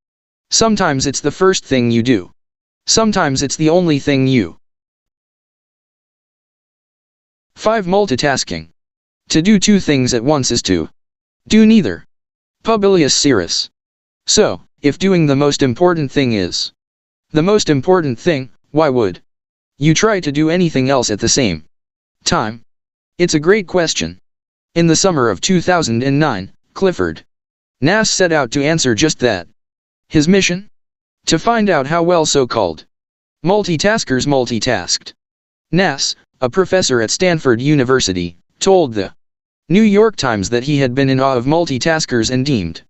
Sometimes it's the first thing you do. Sometimes it's the only thing you 5. Multitasking. To do two things at once is to do neither. Publius Syrus. So, if doing the most important thing is the most important thing, why would you try to do anything else at the same time? It's a great question. In the summer of 2009, Clifford Nass set out to answer just that. His mission? To find out how well so-called multitaskers multitasked. Nass, a professor at Stanford University, told the New York Times that he had been in awe of multitaskers and deemed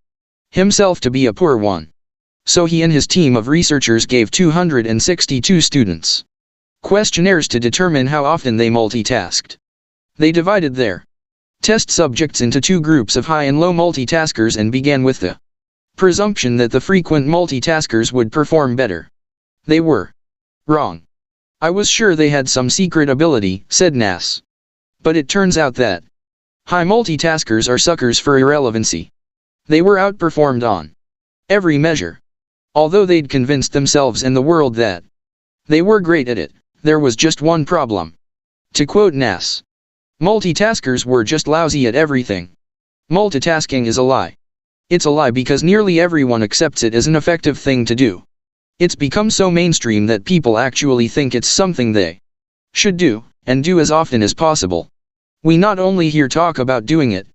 himself to be a poor one. So he and his team of researchers gave 262 students questionnaires to determine how often they multitasked. They divided their test subjects into two groups of high and low multitaskers and began with the presumption that the frequent multitaskers would perform better. They were wrong. I was sure they had some secret ability, said Nass. But it turns out that high multitaskers are suckers for irrelevancy. They were outperformed on every measure. Although they'd convinced themselves and the world that they were great at it, there was just one problem. To quote Nass, multitaskers were just lousy at everything. Multitasking is a lie. It's a lie because nearly everyone accepts it as an effective thing to do. It's become so mainstream that people actually think it's something they should do, and do as often as possible. We not only hear talk about doing it,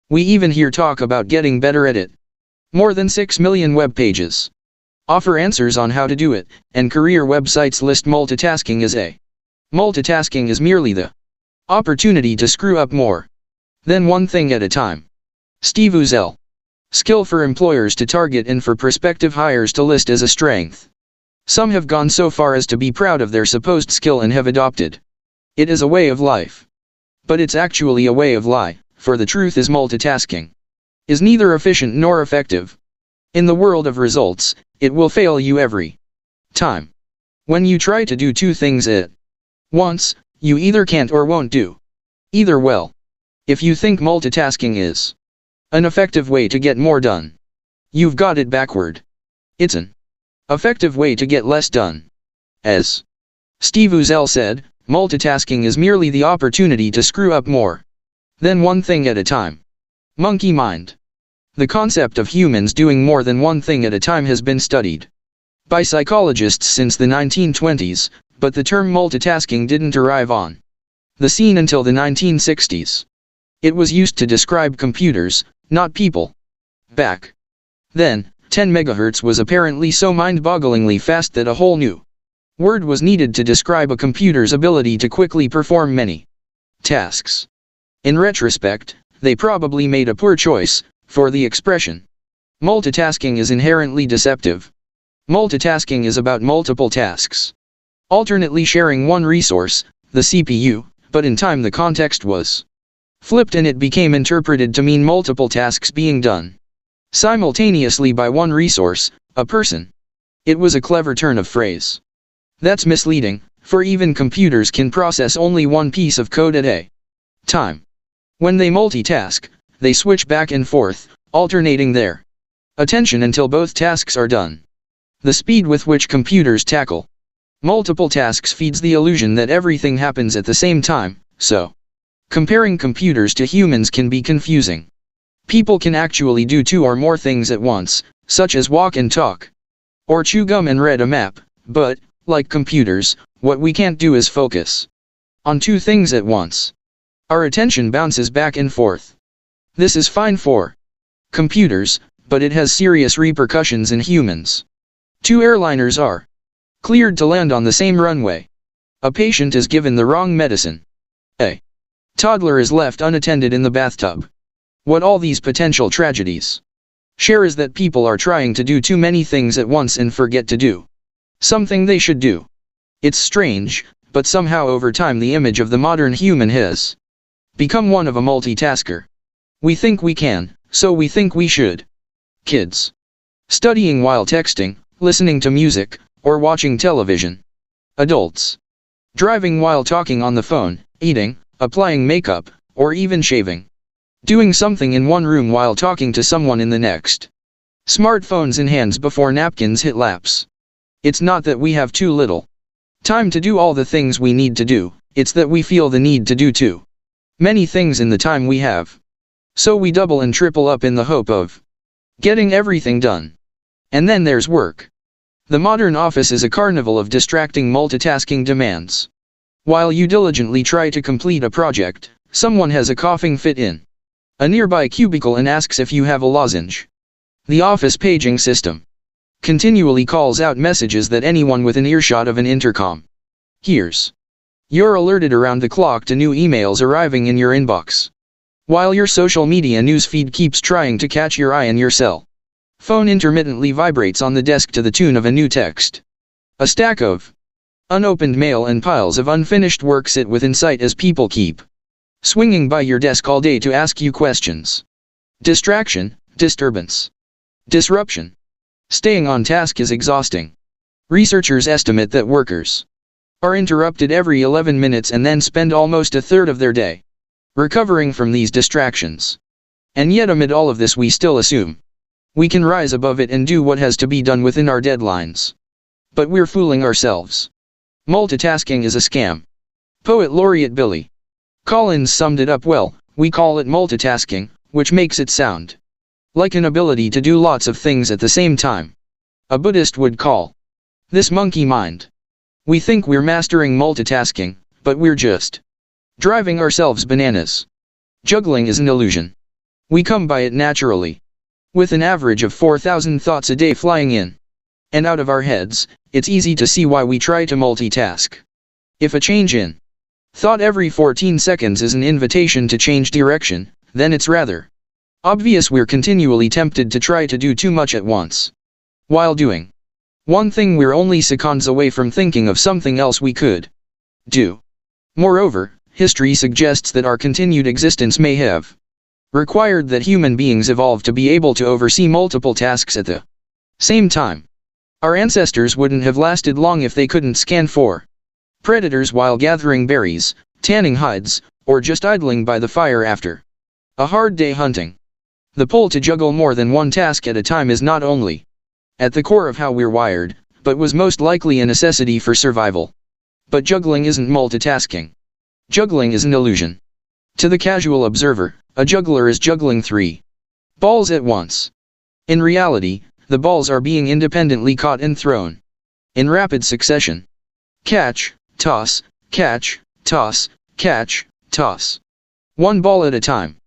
we even hear talk about getting better at it. More than 6 million web pages offer answers on how to do it, and career websites list multitasking as a multitasking is merely the opportunity to screw up more than one thing at a time. Steve Uzel. Skill for employers to target and for prospective hires to list as a strength. Some have gone so far as to be proud of their supposed skill and have adopted it as a way of life. But it's actually a way of lie, for the truth is multitasking is neither efficient nor effective. In the world of results, it will fail you every time. When you try to do two things at once, you either can't or won't do either well. If you think multitasking is an effective way to get more done, you've got it backward. It's an effective way to get less done. As Steve Uzel said, multitasking is merely the opportunity to screw up more than one thing at a time. Monkey mind. The concept of humans doing more than one thing at a time has been studied by psychologists since the 1920s, but the term multitasking didn't arrive on the scene until the 1960s. It was used to describe computers, not people. Back then, 10 MHz was apparently so mind-bogglingly fast that a whole new word was needed to describe a computer's ability to quickly perform many tasks. In retrospect, they probably made a poor choice for the expression. Multitasking is inherently deceptive. Multitasking is about multiple tasks alternately sharing one resource, the CPU, but in time the context was flipped and it became interpreted to mean multiple tasks being done simultaneously by one resource, a person. It was a clever turn of phrase. That's misleading, for even computers can process only one piece of code at a time. When they multitask, they switch back and forth, alternating their attention until both tasks are done. The speed with which computers tackle multiple tasks feeds the illusion that everything happens at the same time, so comparing computers to humans can be confusing. People can actually do two or more things at once, such as walk and talk, or chew gum and read a map, but, like computers, what we can't do is focus on two things at once. Our attention bounces back and forth. This is fine for computers, but it has serious repercussions in humans. Two airliners are cleared to land on the same runway. A patient is given the wrong medicine. A toddler is left unattended in the bathtub. What all these potential tragedies share is that people are trying to do too many things at once and forget to do something they should do. It's strange, but somehow over time the image of the modern human has become one of a multitasker. We think we can, so we think we should. Kids studying while texting, listening to music, or watching television. Adults driving while talking on the phone, eating, applying makeup, or even shaving. Doing something in one room while talking to someone in the next. Smartphones in hands before napkins hit laps. It's not that we have too little time to do all the things we need to do, it's that we feel the need to do too many things in the time we have. So we double and triple up in the hope of getting everything done. And then there's work. The modern office is a carnival of distracting multitasking demands. While you diligently try to complete a project, someone has a coughing fit in a nearby cubicle and asks if you have a lozenge. The office paging system continually calls out messages that anyone with an earshot of an intercom hears. You're alerted around the clock to new emails arriving in your inbox, while your social media newsfeed keeps trying to catch your eye, and your cell phone intermittently vibrates on the desk to the tune of a new text. A stack of unopened mail and piles of unfinished work sit within sight as people keep swinging by your desk all day to ask you questions. Distraction, disturbance, disruption. Staying on task is exhausting. Researchers estimate that workers are interrupted every 11 minutes and then spend almost a third of their day recovering from these distractions. And yet amid all of this we still assume we can rise above it and do what has to be done within our deadlines. But we're fooling ourselves. Multitasking is a scam. Poet laureate Billy Collins summed it up well: we call it multitasking, which makes it sound like an ability to do lots of things at the same time. A Buddhist would call this monkey mind. We think we're mastering multitasking, but we're just driving ourselves bananas. Juggling is an illusion. We come by it naturally. With an average of 4,000 thoughts a day flying in and out of our heads, it's easy to see why we try to multitask. If a change in thought every 14 seconds is an invitation to change direction, then it's rather obvious we're continually tempted to try to do too much at once. While doing one thing, we're only seconds away from thinking of something else we could do. Moreover, history suggests that our continued existence may have required that human beings evolve to be able to oversee multiple tasks at the same time. Our ancestors wouldn't have lasted long if they couldn't scan for predators while gathering berries, tanning hides, or just idling by the fire after a hard day hunting. The pull to juggle more than one task at a time is not only at the core of how we're wired, but was most likely a necessity for survival. But juggling isn't multitasking. Juggling is an illusion. To the casual observer, a juggler is juggling 3 balls at once. In reality, the balls are being independently caught and thrown in rapid succession. Catch, toss, catch, toss, catch, toss. One ball at a time.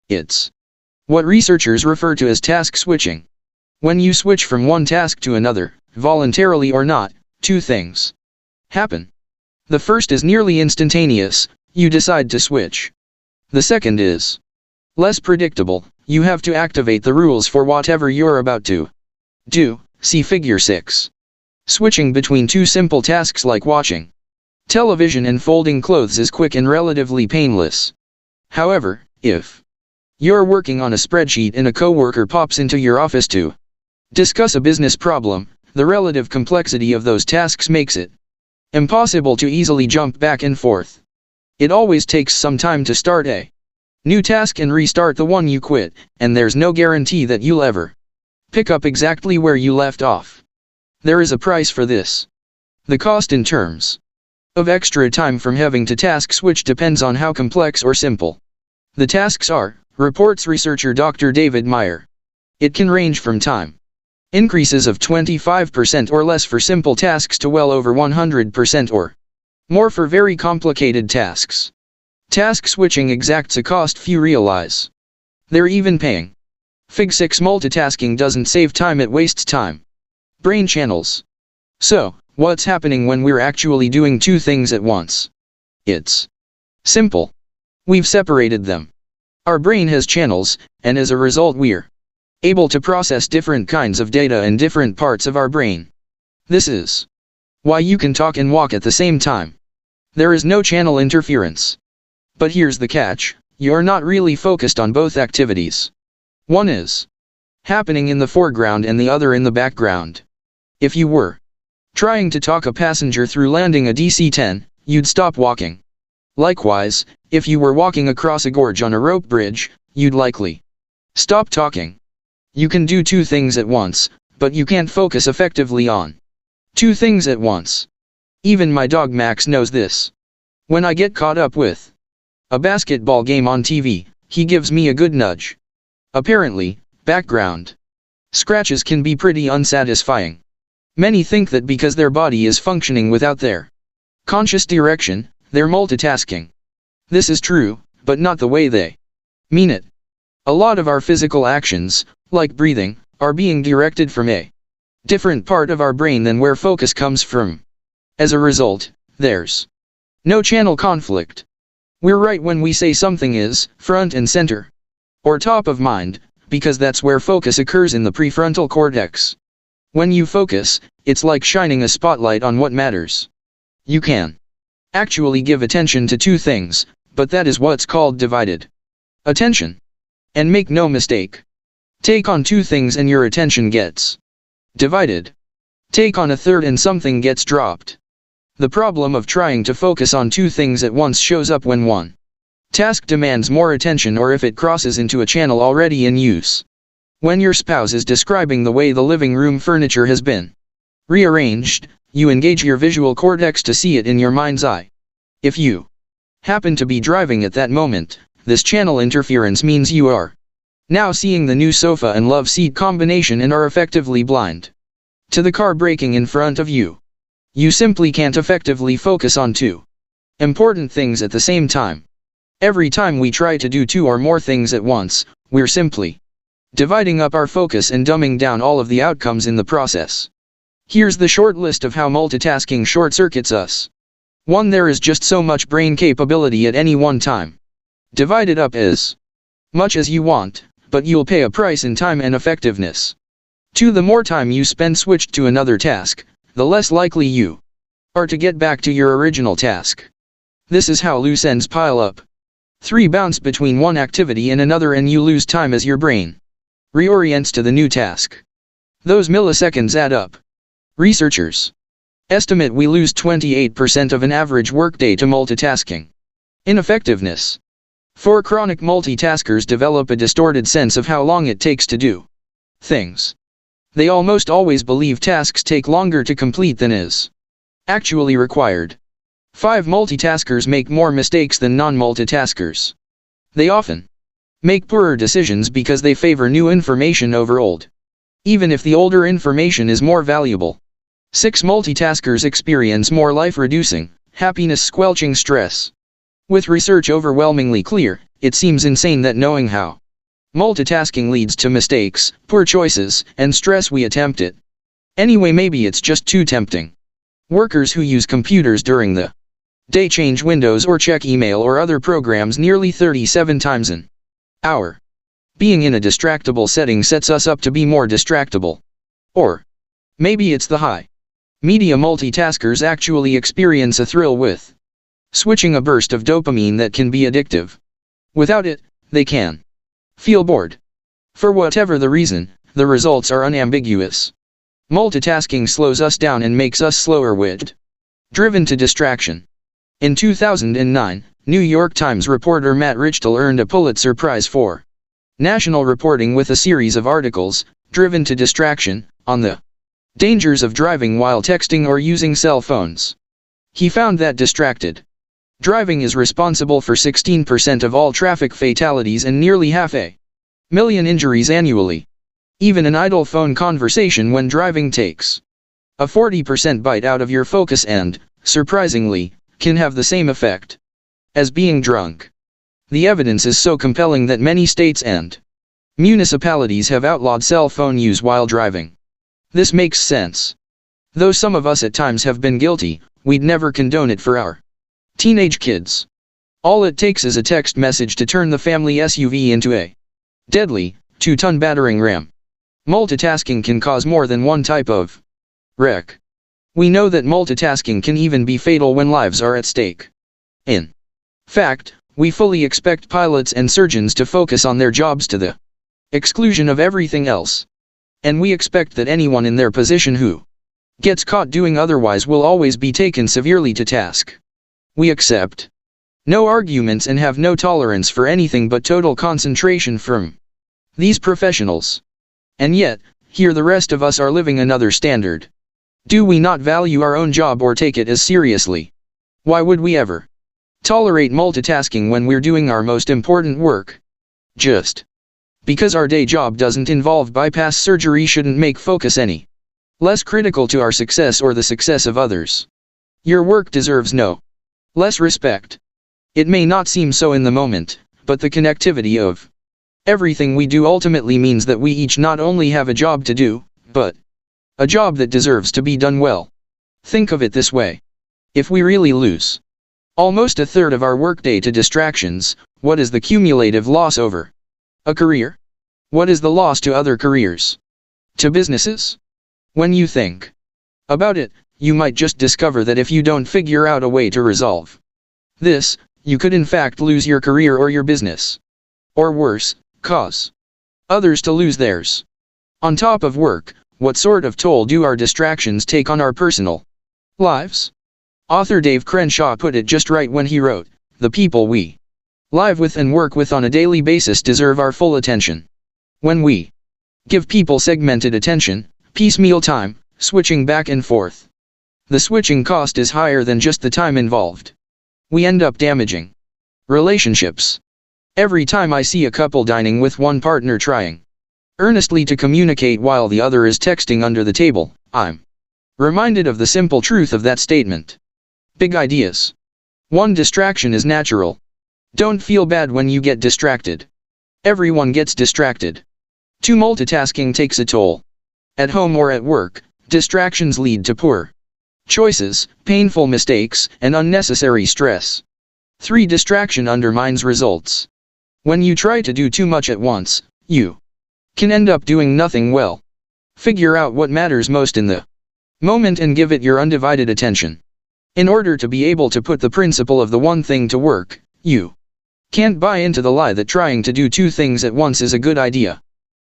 It's what researchers refer to as task switching. When you switch from one task to another, voluntarily or not, 2 things happen. The first is nearly instantaneous: you decide to switch. The second is less predictable: you have to activate the rules for whatever you're about to do. See Figure 6. Switching between 2 simple tasks like watching television and folding clothes is quick and relatively painless. However, if you're working on a spreadsheet and a coworker pops into your office to discuss a business problem, the relative complexity of those tasks makes it impossible to easily jump back and forth. It always takes some time to start a New task and restart the one you quit, and there's no guarantee that you'll ever pick up exactly where you left off. There is a price for this. The cost in terms of extra time from having to task switch depends on how complex or simple the tasks are, reports researcher Dr. David Meyer. It can range from time increases of 25% or less for simple tasks to well over 100% or more for very complicated tasks. Task switching exacts a cost few realize. They're even paying. Fig 6 multitasking doesn't save time, it wastes time. Brain channels. So, what's happening when we're actually doing two things at once? It's simple. We've separated them. Our brain has channels, and as a result we're able to process different kinds of data in different parts of our brain. This is why you can talk and walk at the same time. There is no channel interference. But here's the catch, you're not really focused on both activities. One is happening in the foreground and the other in the background. If you were trying to talk a passenger through landing a DC-10, you'd stop walking. Likewise, if you were walking across a gorge on a rope bridge, you'd likely stop talking. You can do two things at once, but you can't focus effectively on two things at once. Even my dog Max knows this. When I get caught up with a basketball game on TV, he gives me a good nudge. Apparently, background scratches can be pretty unsatisfying. Many think that because their body is functioning without their conscious direction, they're multitasking. This is true, but not the way they mean it. A lot of our physical actions, like breathing, are being directed from a different part of our brain than where focus comes from. As a result, there's no channel conflict. We're right when we say something is front and center, or top of mind, because that's where focus occurs in the prefrontal cortex. When you focus, it's like shining a spotlight on what matters. You can actually give attention to two things, but that is what's called divided attention. And make no mistake, take on two things and your attention gets divided. Take on a third and something gets dropped. The problem of trying to focus on two things at once shows up when one task demands more attention or if it crosses into a channel already in use. When your spouse is describing the way the living room furniture has been rearranged, you engage your visual cortex to see it in your mind's eye. If you happen to be driving at that moment, this channel interference means you are now seeing the new sofa and love seat combination and are effectively blind to the car braking in front of you. You simply can't effectively focus on two important things at the same time. Every time we try to do two or more things at once, we're simply dividing up our focus and dumbing down all of the outcomes in the process. Here's the short list of how multitasking short-circuits us. 1. There is just so much brain capability at any one time. Divide it up as much as you want, but you'll pay a price in time and effectiveness. 2. The more time you spend switched to another task, the less likely you are to get back to your original task. This is how loose ends pile up. 3. Bounce between one activity and another and you lose time as your brain reorients to the new task. Those milliseconds add up. Researchers estimate we lose 28% of an average workday to multitasking. Ineffectiveness. 4. Chronic multitaskers develop a distorted sense of how long it takes to do things. They almost always believe tasks take longer to complete than is actually required. 5. Multitaskers make more mistakes than non-multitaskers. They often make poorer decisions because they favor new information over old, even if the older information is more valuable. 6. Multitaskers experience more life-reducing, happiness-squelching stress. With research overwhelmingly clear, it seems insane that knowing how multitasking leads to mistakes, poor choices, and stress we attempt it. Anyway, maybe it's just too tempting. Workers who use computers during the day change windows or check email or other programs nearly 37 times an hour. Being in a distractible setting sets us up to be more distractible. Or maybe it's the high media multitaskers actually experience a thrill with switching a burst of dopamine that can be addictive. Without it, they can feel bored. For whatever the reason, the results are unambiguous. Multitasking slows us down and makes us slower-witted, driven to distraction. In 2009, New York Times reporter Matt Richtel earned a Pulitzer Prize for national reporting with a series of articles, driven to distraction, on the dangers of driving while texting or using cell phones. He found that distracted driving is responsible for 16% of all traffic fatalities and nearly 500,000 injuries annually. Even an idle phone conversation when driving takes a 40% bite out of your focus and, surprisingly, can have the same effect as being drunk. The evidence is so compelling that many states and municipalities have outlawed cell phone use while driving. This makes sense. Though some of us at times have been guilty, we'd never condone it for our teenage kids. All it takes is a text message to turn the family SUV into a deadly, 2-ton battering ram. Multitasking can cause more than one type of wreck. We know that multitasking can even be fatal when lives are at stake. In fact, we fully expect pilots and surgeons to focus on their jobs to the exclusion of everything else. And we expect that anyone in their position who gets caught doing otherwise will always be taken severely to task. We accept no arguments and have no tolerance for anything but total concentration from these professionals. And yet, here the rest of us are living another standard. Do we not value our own job or take it as seriously? Why would we ever tolerate multitasking when we're doing our most important work? Just because our day job doesn't involve bypass surgery shouldn't make focus any less critical to our success or the success of others. Your work deserves no less respect. It may not seem so in the moment, but the connectivity of everything we do ultimately means that we each not only have a job to do, but a job that deserves to be done well. Think of it this way. If we really lose almost a third of our workday to distractions, what is the cumulative loss over a career? What is the loss to other careers? To businesses? When you think about it, you might just discover that if you don't figure out a way to resolve this, you could in fact lose your career or your business. Or worse, cause others to lose theirs. On top of work, what sort of toll do our distractions take on our personal lives? Author Dave Crenshaw put it just right when he wrote, "The people we live with and work with on a daily basis deserve our full attention. When we give people segmented attention, piecemeal time, switching back and forth, the switching cost is higher than just the time involved. We end up damaging relationships. Every time I see a couple dining with one partner trying earnestly to communicate while the other is texting under the table, I'm reminded of the simple truth of that statement. Big ideas. One distraction is natural. Don't feel bad when you get distracted. Everyone gets distracted. 2 Multitasking takes a toll. At home or at work, distractions lead to poor choices, painful mistakes, and unnecessary stress. 3 Distraction undermines results. When you try to do too much at once, you can end up doing nothing well. Figure out what matters most in the moment and give it your undivided attention. In order to be able to put the principle of the one thing to work, you can't buy into the lie that trying to do 2 things at once is a good idea.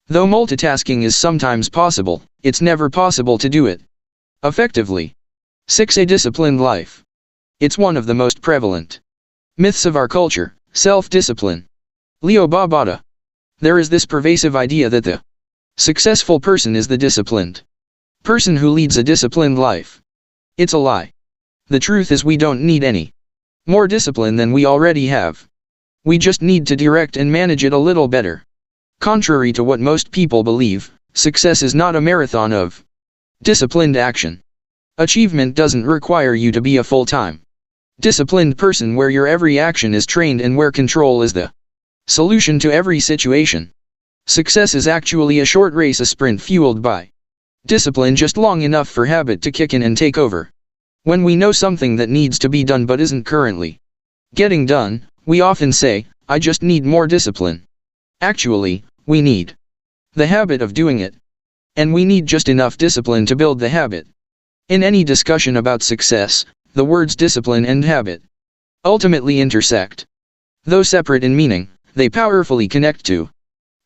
Though multitasking is sometimes possible, it's never possible to do it effectively. 6 A disciplined life. It's one of the most prevalent myths of our culture, self-discipline. Leo Babauta. There is this pervasive idea that the successful person is the disciplined person who leads a disciplined life. It's a lie. The truth is we don't need any more discipline than we already have. We just need to direct and manage it a little better. Contrary to what most people believe, success is not a marathon of disciplined action. Achievement doesn't require you to be a full-time disciplined person where your every action is trained and where control is the solution to every situation. Success is actually a short race, a sprint fueled by discipline just long enough for habit to kick in and take over. When we know something that needs to be done but isn't currently getting done, we often say, "I just need more discipline." Actually, we need the habit of doing it. And we need just enough discipline to build the habit. In any discussion about success, the words discipline and habit ultimately intersect. Though separate in meaning, they powerfully connect to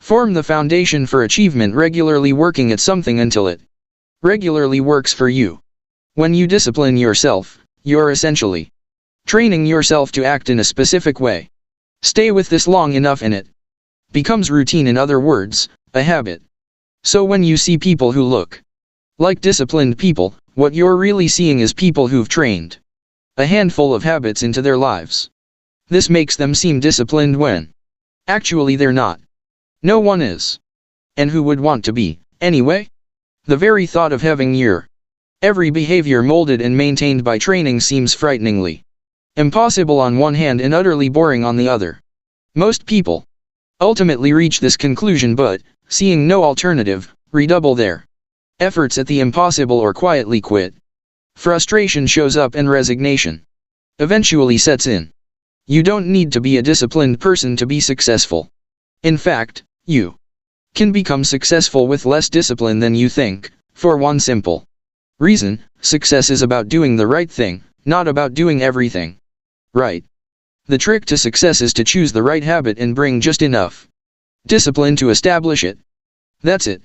form the foundation for achievement. Regularly working at something until it regularly works for you. When you discipline yourself, you're essentially Training yourself to act in a specific way. Stay with this long enough and it becomes routine, in other words, a habit. So when you see people who look like disciplined people, what you're really seeing is people who've trained a handful of habits into their lives. This makes them seem disciplined when actually they're not. No one is. And who would want to be, anyway? The very thought of having your every behavior molded and maintained by training seems frighteningly impossible on one hand and utterly boring on the other. Most people ultimately reach this conclusion, but, seeing no alternative, redouble their efforts at the impossible or quietly quit. Frustration shows up and resignation eventually sets in. You don't need to be a disciplined person to be successful. In fact, you can become successful with less discipline than you think, for one simple reason: success is about doing the right thing, not about doing everything right. The trick to success is to choose the right habit and bring just enough discipline to establish it. That's it.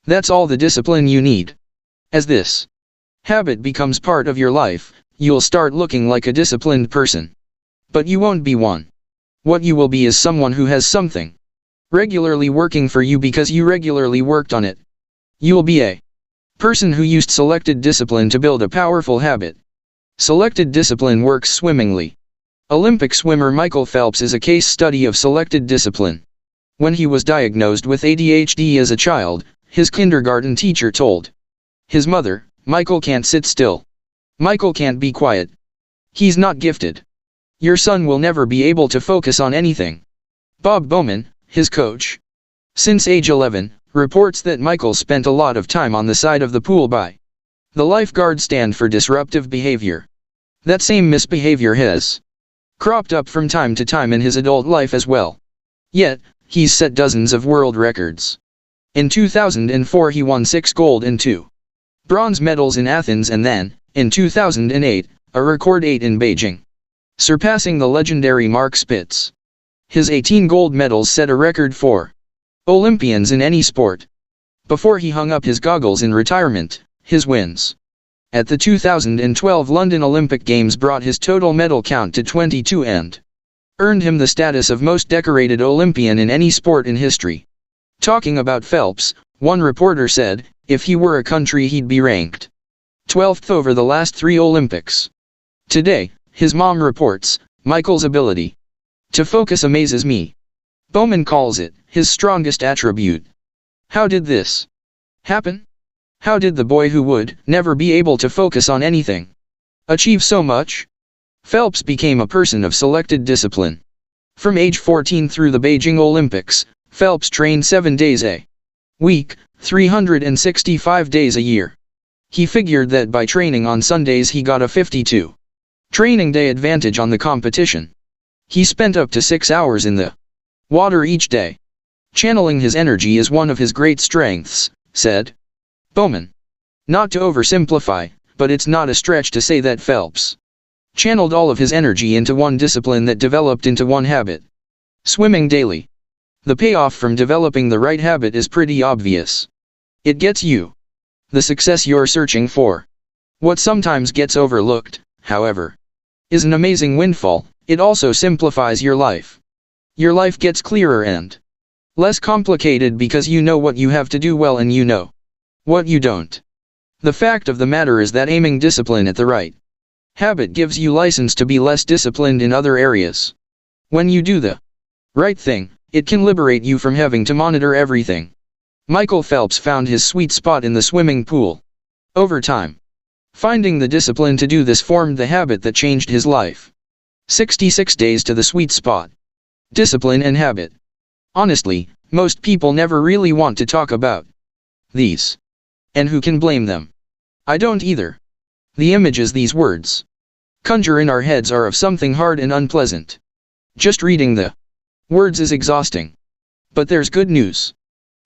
That's all the discipline you need. As this habit becomes part of your life, you'll start looking like a disciplined person. But you won't be one. What you will be is someone who has something regularly working for you because you regularly worked on it. You'll be a person who used selected discipline to build a powerful habit. Selected discipline works swimmingly. Olympic swimmer Michael Phelps is a case study of selected discipline. When he was diagnosed with ADHD as a child, his kindergarten teacher told his mother, "Michael can't sit still. Michael can't be quiet. He's not gifted. Your son will never be able to focus on anything." Bob Bowman, his coach, since age 11, reports that Michael spent a lot of time on the side of the pool by the lifeguard stand for disruptive behavior. That same misbehavior has cropped up from time to time in his adult life as well. Yet, he's set dozens of world records. In 2004 he won 6 gold and 2 bronze medals in Athens, and then, in 2008, a record 8 in Beijing, surpassing the legendary Mark Spitz. His 18 gold medals set a record for Olympians in any sport. Before he hung up his goggles in retirement, his wins at the 2012 London Olympic Games brought his total medal count to 22 and earned him the status of most decorated Olympian in any sport in history. Talking about Phelps, one reporter said, if he were a country he'd be ranked 12th over the last 3 Olympics. Today, his mom reports, Michael's ability to focus amazes me. Bowman calls it his strongest attribute. How did this happen? How did the boy who would never be able to focus on anything achieve so much? Phelps became a person of selected discipline. From age 14 through the Beijing Olympics, Phelps trained 7 days a week, 365 days a year. He figured that by training on Sundays he got a 52 training day advantage on the competition. He spent up to 6 hours in the water each day. Channeling his energy is one of his great strengths, said Bowman. Not to oversimplify, but it's not a stretch to say that Phelps channeled all of his energy into one discipline that developed into one habit: swimming daily. The payoff from developing the right habit is pretty obvious. It gets you the success you're searching for. What sometimes gets overlooked, however, is an amazing windfall: it also simplifies your life. Your life gets clearer and less complicated because you know what you have to do well and you know what you don't. The fact of the matter is that aiming discipline at the right habit gives you license to be less disciplined in other areas. When you do the right thing, it can liberate you from having to monitor everything. Michael Phelps found his sweet spot in the swimming pool. Over time, finding the discipline to do this formed the habit that changed his life. 66 days to the sweet spot. Discipline and habit. Honestly, most people never really want to talk about these. And who can blame them? I don't either. The images these words conjure in our heads are of something hard and unpleasant. Just reading the words is exhausting. But there's good news.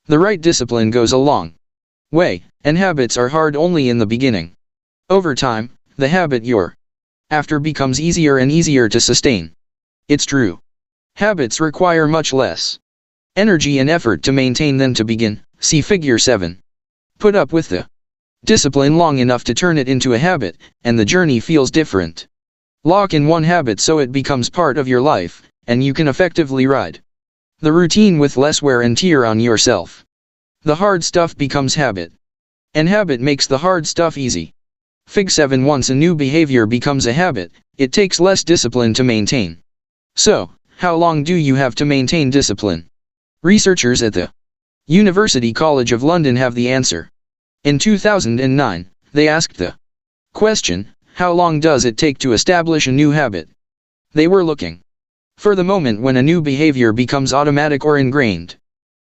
The right discipline goes a long way, and habits are hard only in the beginning. Over time, the habit you're after becomes easier and easier to sustain. It's true. Habits require much less energy and effort to maintain than to begin. See Figure 7. Put up with the discipline long enough to turn it into a habit, and the journey feels different. Lock in one habit so it becomes part of your life, and you can effectively ride the routine with less wear and tear on yourself. The hard stuff becomes habit. And habit makes the hard stuff easy. Fig 7. Once a new behavior becomes a habit, it takes less discipline to maintain. So, how long do you have to maintain discipline? Researchers at the University College of London have the answer. In 2009, they asked the question, how long does it take to establish a new habit? They were looking for the moment when a new behavior becomes automatic or ingrained.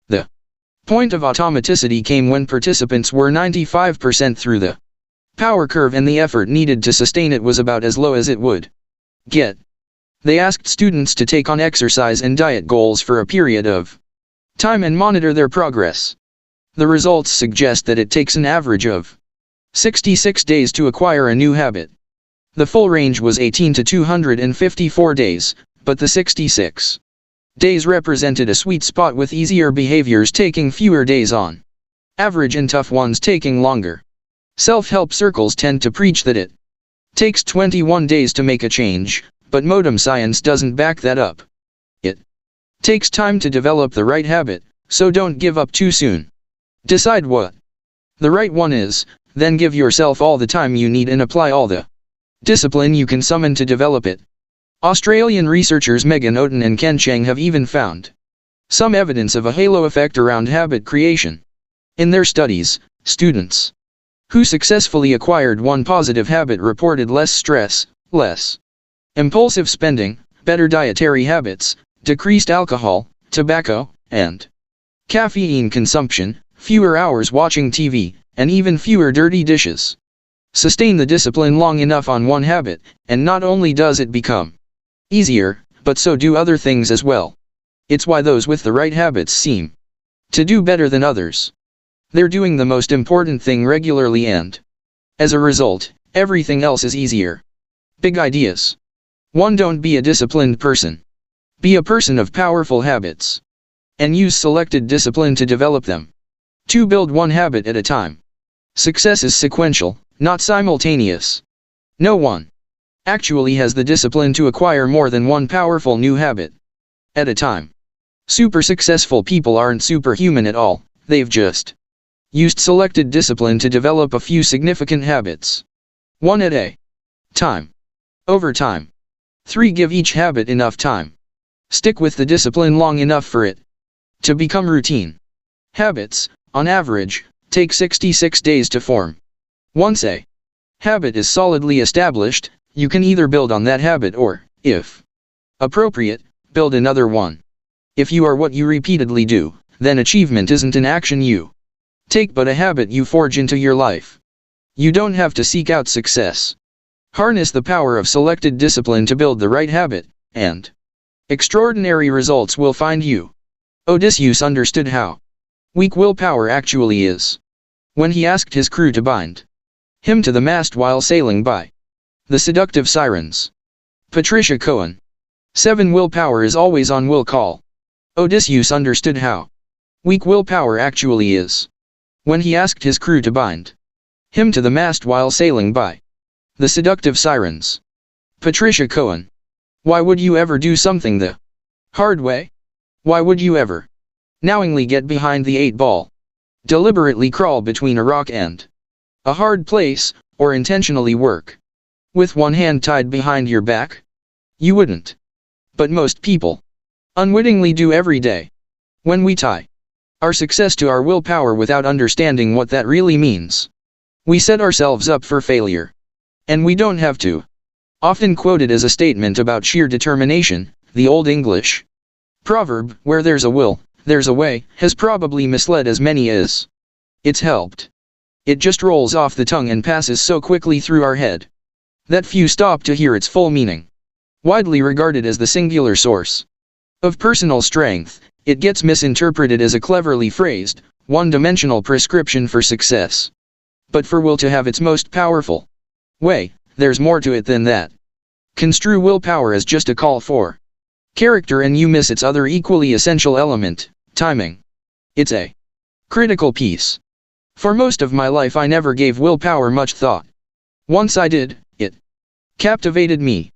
The point of automaticity came when participants were 95% through the power curve and the effort needed to sustain it was about as low as it would get. They asked students to take on exercise and diet goals for a period of time and monitor their progress. The results suggest that it takes an average of 66 days to acquire a new habit. The full range was 18 to 254 days, but the 66 days represented a sweet spot with easier behaviors taking fewer days on average and tough ones taking longer. Self-help circles tend to preach that it takes 21 days to make a change, but modern science doesn't back that up. It takes time to develop the right habit, so don't give up too soon. Decide what the right one is, then give yourself all the time you need and apply all the discipline you can summon to develop it. Australian researchers Megan Oaten and Ken Cheng have even found some evidence of a halo effect around habit creation. In their studies, students who successfully acquired one positive habit reported less stress, less impulsive spending, better dietary habits, decreased alcohol, tobacco, and caffeine consumption, fewer hours watching TV, and even fewer dirty dishes. Sustain the discipline long enough on one habit, and not only does it become easier, but so do other things as well. It's why those with the right habits seem to do better than others. They're doing the most important thing regularly and, as a result, everything else is easier. Big ideas. 1. Don't be a disciplined person. Be a person of powerful habits. And use selected discipline to develop them. 2. Build one habit at a time. Success is sequential, not simultaneous. No one actually has the discipline to acquire more than one powerful new habit at a time. Super successful people aren't superhuman at all, they've just used selected discipline to develop a few significant habits. One at a time. Over time. 3. Give each habit enough time. Stick with the discipline long enough for it to become routine. Habits, on average, take 66 days to form. Once a habit is solidly established, you can either build on that habit or, if appropriate, build another one. If you are what you repeatedly do, then achievement isn't an action you take but a habit you forge into your life. You don't have to seek out success. Harness the power of selected discipline to build the right habit, and extraordinary results will find you. Odysseus understood how weak willpower actually is when he asked his crew to bind him to the mast while sailing by the seductive sirens. Patricia Cohen. 7. Willpower is always on will call. Odysseus understood how weak willpower actually is when he asked his crew to bind him to the mast while sailing by the seductive sirens. Patricia Cohen. Why would you ever do something the hard way? Why would you ever knowingly get behind the 8-ball, deliberately crawl between a rock and a hard place, or intentionally work with one hand tied behind your back? You wouldn't. But most people unwittingly do every day. When we tie our success to our willpower without understanding what that really means, we set ourselves up for failure. And we don't have to. Often quoted as a statement about sheer determination, the Old English proverb, where there's a will, there's a way, has probably misled as many as it's helped. It just rolls off the tongue and passes so quickly through our head that few stop to hear its full meaning. Widely regarded as the singular source of personal strength, it gets misinterpreted as a cleverly phrased, one-dimensional prescription for success. But for will to have its most powerful way, there's more to it than that. Construe willpower as just a call for character and you miss its other equally essential element, timing. It's a critical piece. For most of my life I never gave willpower much thought. Once I did, it captivated me.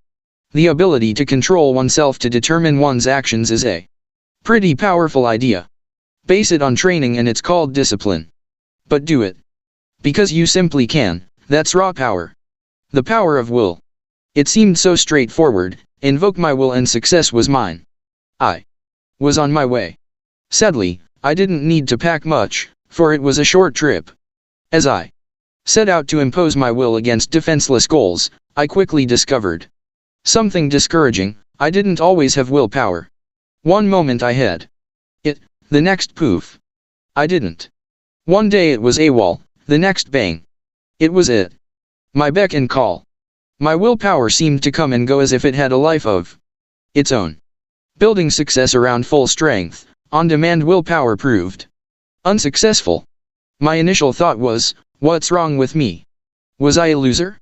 The ability to control oneself to determine one's actions is a pretty powerful idea. Base it on training and it's called discipline. But do it. Because you simply can, that's raw power. The power of will. It seemed so straightforward, invoke my will and success was mine. I was on my way. Sadly, I didn't need to pack much, for it was a short trip. As I set out to impose my will against defenseless goals, I quickly discovered something discouraging. I didn't always have willpower. One moment I had it, the next poof. I didn't. One day it was AWOL, the next bang. It was it. My beck and call. My willpower seemed to come and go as if it had a life of its own. Building success around full strength, on-demand willpower proved unsuccessful. My initial thought was, what's wrong with me? Was I a loser?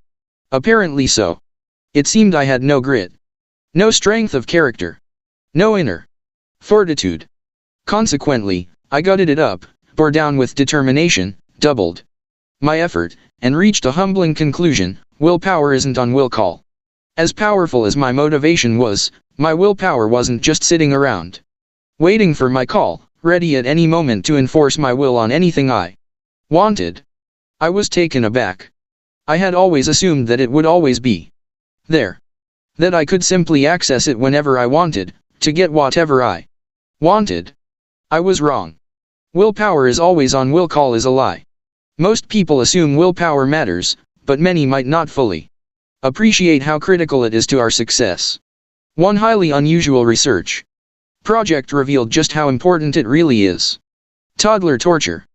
Apparently so. It seemed I had no grit. No strength of character. No inner fortitude. Consequently, I gutted it up, bore down with determination, doubled my effort, and reached a humbling conclusion: willpower isn't on will call. As powerful as my motivation was, my willpower wasn't just sitting around, waiting for my call, ready at any moment to enforce my will on anything I wanted. I was taken aback. I had always assumed that it would always be there. That I could simply access it whenever I wanted, to get whatever I wanted. I was wrong. Willpower is always on will call is a lie. Most people assume willpower matters, but many might not fully appreciate how critical it is to our success. One highly unusual research project revealed just how important it really is. Toddler torture.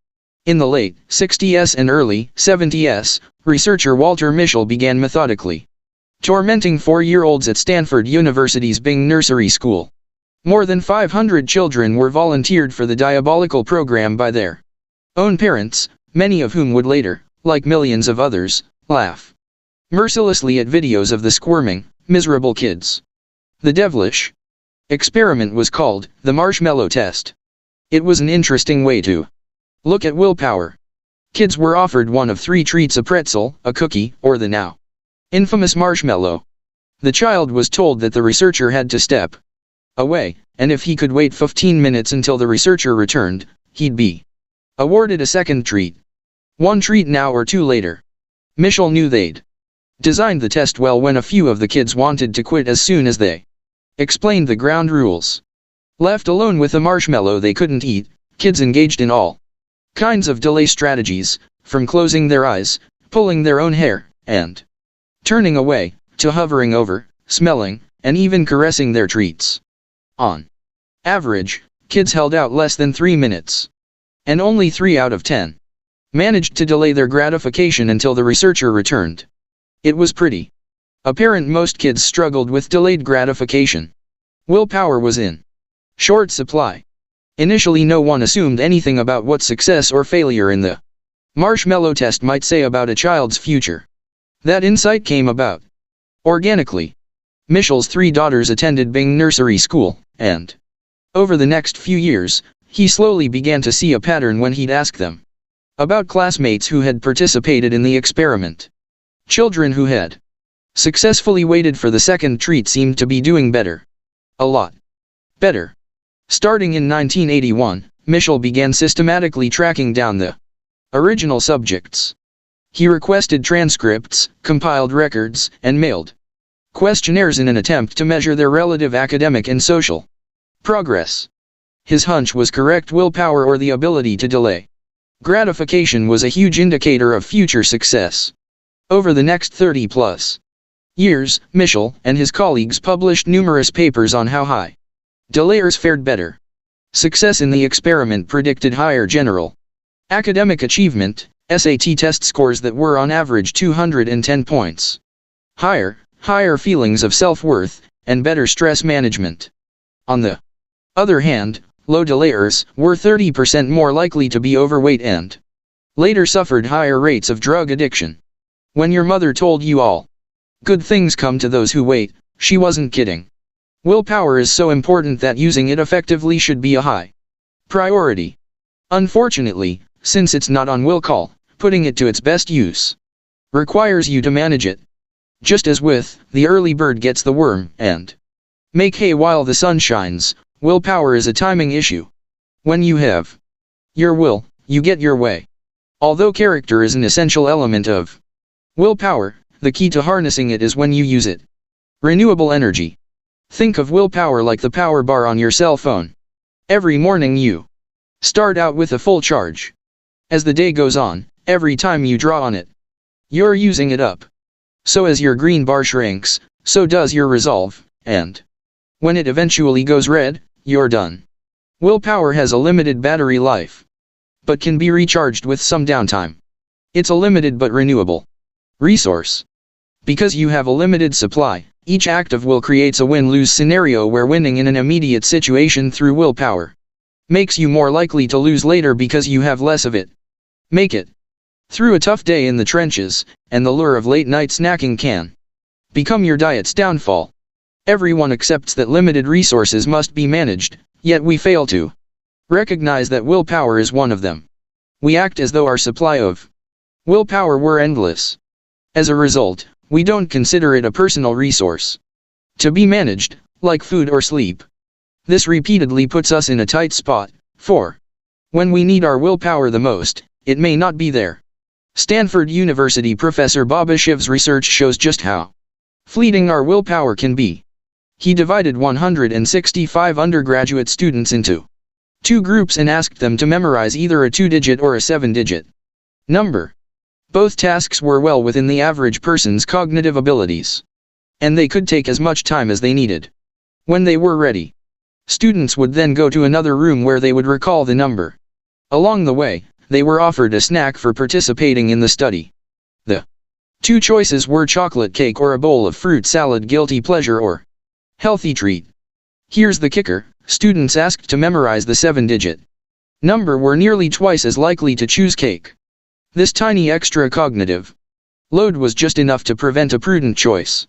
In the late 60s and early 70s, researcher Walter Mischel began methodically tormenting 4-year-olds at Stanford University's Bing Nursery School. More than 500 children were volunteered for the diabolical program by their own parents, many of whom would later, like millions of others, laugh mercilessly at videos of the squirming, miserable kids. The devilish experiment was called the marshmallow test. It was an interesting way to look at willpower. Kids were offered one of 3 treats: a pretzel, a cookie, or the now infamous marshmallow. The child was told that the researcher had to step away, and if he could wait 15 minutes until the researcher returned, he'd be awarded a second treat. 1 treat now or 2 later. Mischel knew they'd designed the test well when a few of the kids wanted to quit as soon as they explained the ground rules. Left alone with a marshmallow they couldn't eat, kids engaged in all kinds of delay strategies, from closing their eyes, pulling their own hair, and turning away, to hovering over, smelling, and even caressing their treats. On average, kids held out less than 3 minutes. And only 3 out of 10 managed to delay their gratification until the researcher returned. It was pretty apparent most kids struggled with delayed gratification. Willpower was in short supply. Initially no one assumed anything about what success or failure in the marshmallow test might say about a child's future. That insight came about organically. Mischel's 3 daughters attended Bing Nursery School, and over the next few years, he slowly began to see a pattern when he'd ask them about classmates who had participated in the experiment. Children who had successfully waited for the second treat seemed to be doing better. A lot better. Starting in 1981, Mischel began systematically tracking down the original subjects. He requested transcripts, compiled records, and mailed questionnaires in an attempt to measure their relative academic and social progress. His hunch was correct: willpower, or the ability to delay gratification, was a huge indicator of future success. Over the next 30+ years, Mischel and his colleagues published numerous papers on how high delayers fared better. Success in the experiment predicted higher general academic achievement, SAT test scores that were on average 210 points higher feelings of self-worth, and better stress management. On the other hand, low delayers were 30% more likely to be overweight and later suffered higher rates of drug addiction. When your mother told you all good things come to those who wait, she wasn't kidding. Willpower is so important that using it effectively should be a high priority. Unfortunately, since it's not on will call, putting it to its best use requires you to manage it. Just as with the early bird gets the worm and make hay while the sun shines, willpower is a timing issue. When you have your will, you get your way. Although character is an essential element of willpower, the key to harnessing it is when you use it. Renewable energy. Think of willpower like the power bar on your cell phone. Every morning you start out with a full charge. As the day goes on, every time you draw on it, you're using it up. So as your green bar shrinks, so does your resolve, and when it eventually goes red, you're done. Willpower has a limited battery life, but can be recharged with some downtime. It's a limited but renewable resource. Because you have a limited supply, each act of will creates a win-lose scenario where winning in an immediate situation through willpower makes you more likely to lose later because you have less of it. Make it through a tough day in the trenches, and the lure of late-night snacking can become your diet's downfall. Everyone accepts that limited resources must be managed, yet we fail to recognize that willpower is one of them. We act as though our supply of willpower were endless. As a result, we don't consider it a personal resource to be managed, like food or sleep. This repeatedly puts us in a tight spot, for when we need our willpower the most, it may not be there. Stanford University professor Baba Shiv's research shows just how fleeting our willpower can be. He divided 165 undergraduate students into 2 groups and asked them to memorize either a 2-digit or a 7-digit number. Both tasks were well within the average person's cognitive abilities, and they could take as much time as they needed. When they were ready, students would then go to another room where they would recall the number. Along the way, they were offered a snack for participating in the study. The 2 choices were chocolate cake or a bowl of fruit salad, guilty pleasure or healthy treat. Here's the kicker: students asked to memorize the 7-digit number were nearly twice as likely to choose cake. This tiny extra cognitive load was just enough to prevent a prudent choice.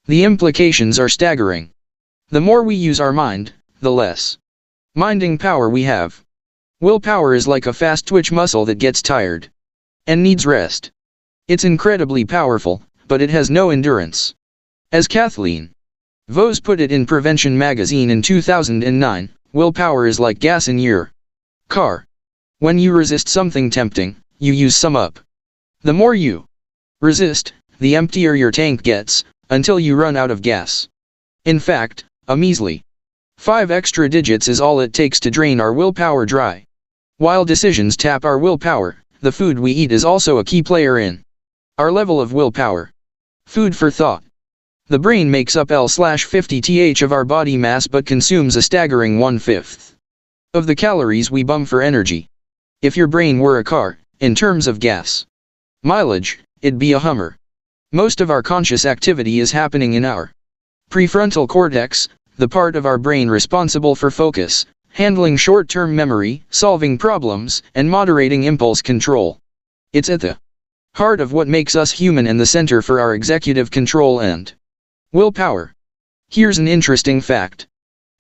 The implications are staggering. The more we use our mind, the less minding power we have. Willpower is like a fast-twitch muscle that gets tired and needs rest. It's incredibly powerful, but it has no endurance. As Kathleen Vohs put it in Prevention magazine in 2009, willpower is like gas in your car. When you resist something tempting, you use some up. The more you resist, the emptier your tank gets, until you run out of gas. In fact, a measly 5 extra digits is all it takes to drain our willpower dry. While decisions tap our willpower, the food we eat is also a key player in our level of willpower. Food for thought. The brain makes up L/50th of our body mass but consumes a staggering 1/5 of the calories we burn for energy. If your brain were a car, in terms of gas mileage, it'd be a Hummer. Most of our conscious activity is happening in our prefrontal cortex, the part of our brain responsible for focus, handling short-term memory, solving problems, and moderating impulse control. It's at the heart of what makes us human and the center for our executive control and willpower. Here's an interesting fact.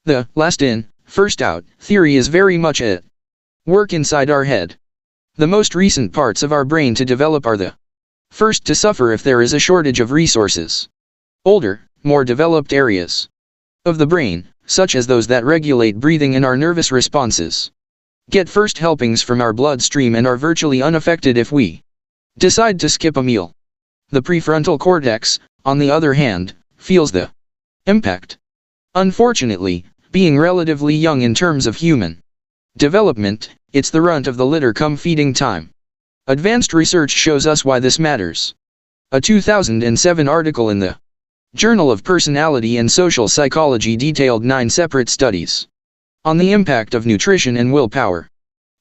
The last in, first out theory is very much at work inside our head. The most recent parts of our brain to develop are the first to suffer if there is a shortage of resources. Older, more developed areas of the brain, such as those that regulate breathing and our nervous responses, get first helpings from our bloodstream and are virtually unaffected if we decide to skip a meal. The prefrontal cortex, on the other hand, feels the impact. Unfortunately, being relatively young in terms of human development, it's the runt of the litter come feeding time. Advanced research shows us why this matters. A 2007 article in the Journal of Personality and Social Psychology detailed 9 separate studies on the impact of nutrition and willpower.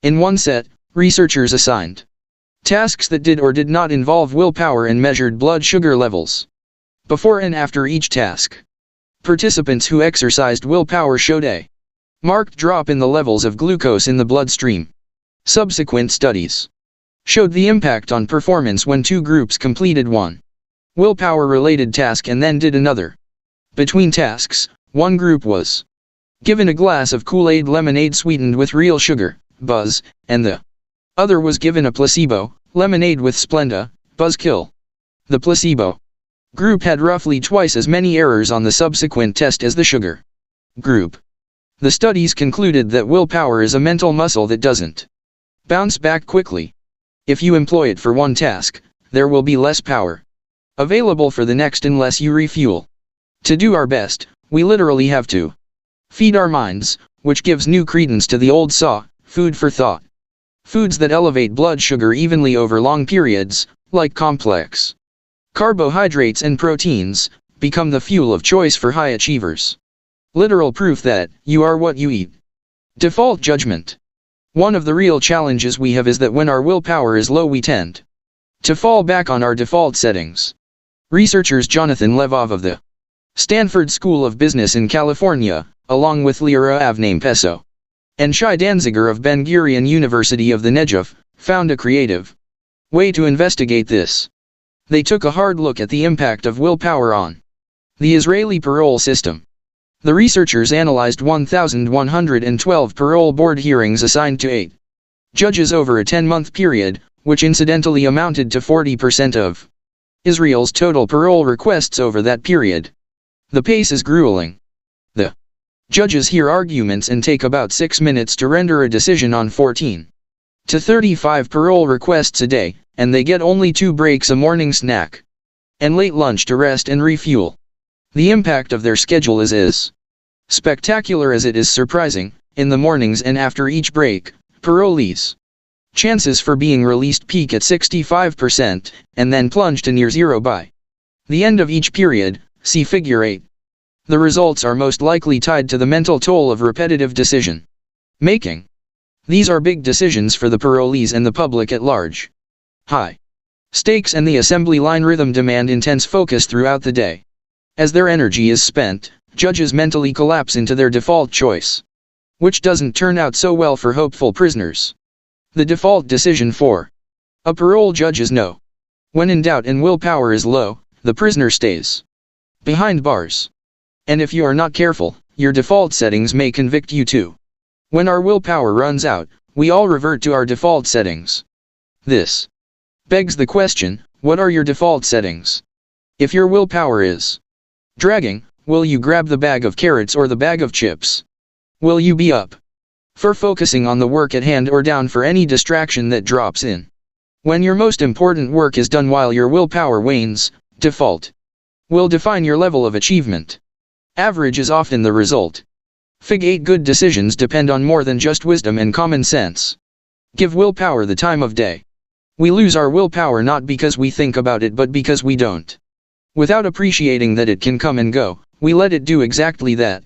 In one set, researchers assigned tasks that did or did not involve willpower and measured blood sugar levels before and after each task. Participants who exercised willpower showed a marked drop in the levels of glucose in the bloodstream. Subsequent studies showed the impact on performance when 2 groups completed one willpower-related task and then did another. Between tasks, one group was given a glass of Kool-Aid lemonade sweetened with real sugar, Buzz, and the other was given a placebo, lemonade with Splenda, Buzzkill. The placebo Group had roughly twice as many errors on the subsequent test as the sugar group. The studies concluded that willpower is a mental muscle that doesn't bounce back quickly. If you employ it for one task, there will be less power available for the next unless you refuel. To do our best, we literally have to feed our minds, which gives new credence to the old saw, food for thought. Foods that elevate blood sugar evenly over long periods, like complex carbohydrates and proteins, become the fuel of choice for high achievers. Literal proof that you are what you eat. Default judgment. One of the real challenges we have is that when our willpower is low, we tend to fall back on our default settings. Researchers Jonathan Levov of the Stanford School of Business in California, along with Lira Avname Peso and Shai Danziger of Ben-Gurion University of the Negev, found a creative way to investigate this. They took a hard look at the impact of willpower on the Israeli parole system. The researchers analyzed 1,112 parole board hearings assigned to 8 judges over a 10-month period, which incidentally amounted to 40% of Israel's total parole requests over that period. The pace is grueling. The judges hear arguments and take about 6 minutes to render a decision on 14 to 35 parole requests a day, and they get only 2 breaks, a morning snack and late lunch, to rest and refuel. The impact of their schedule is as spectacular as it is surprising. In the mornings and after each break, parolees' chances for being released peak at 65%, and then plunge to near zero by the end of each period. See Figure 8. The results are most likely tied to the mental toll of repetitive decision making. These are big decisions for the parolees and the public at large. High stakes and the assembly line rhythm demand intense focus throughout the day. As their energy is spent, judges mentally collapse into their default choice, which doesn't turn out so well for hopeful prisoners. The default decision for a parole judge is no. When in doubt and willpower is low, the prisoner stays behind bars. And if you are not careful, your default settings may convict you too. When our willpower runs out, we all revert to our default settings. This begs the question, what are your default settings? If your willpower is dragging, will you grab the bag of carrots or the bag of chips? Will you be up for focusing on the work at hand or down for any distraction that drops in? When your most important work is done while your willpower wanes, default will define your level of achievement. Average is often the result. Fig 8 good decisions depend on more than just wisdom and common sense. Give willpower the time of day. We lose our willpower not because we think about it but because we don't. Without appreciating that it can come and go, we let it do exactly that.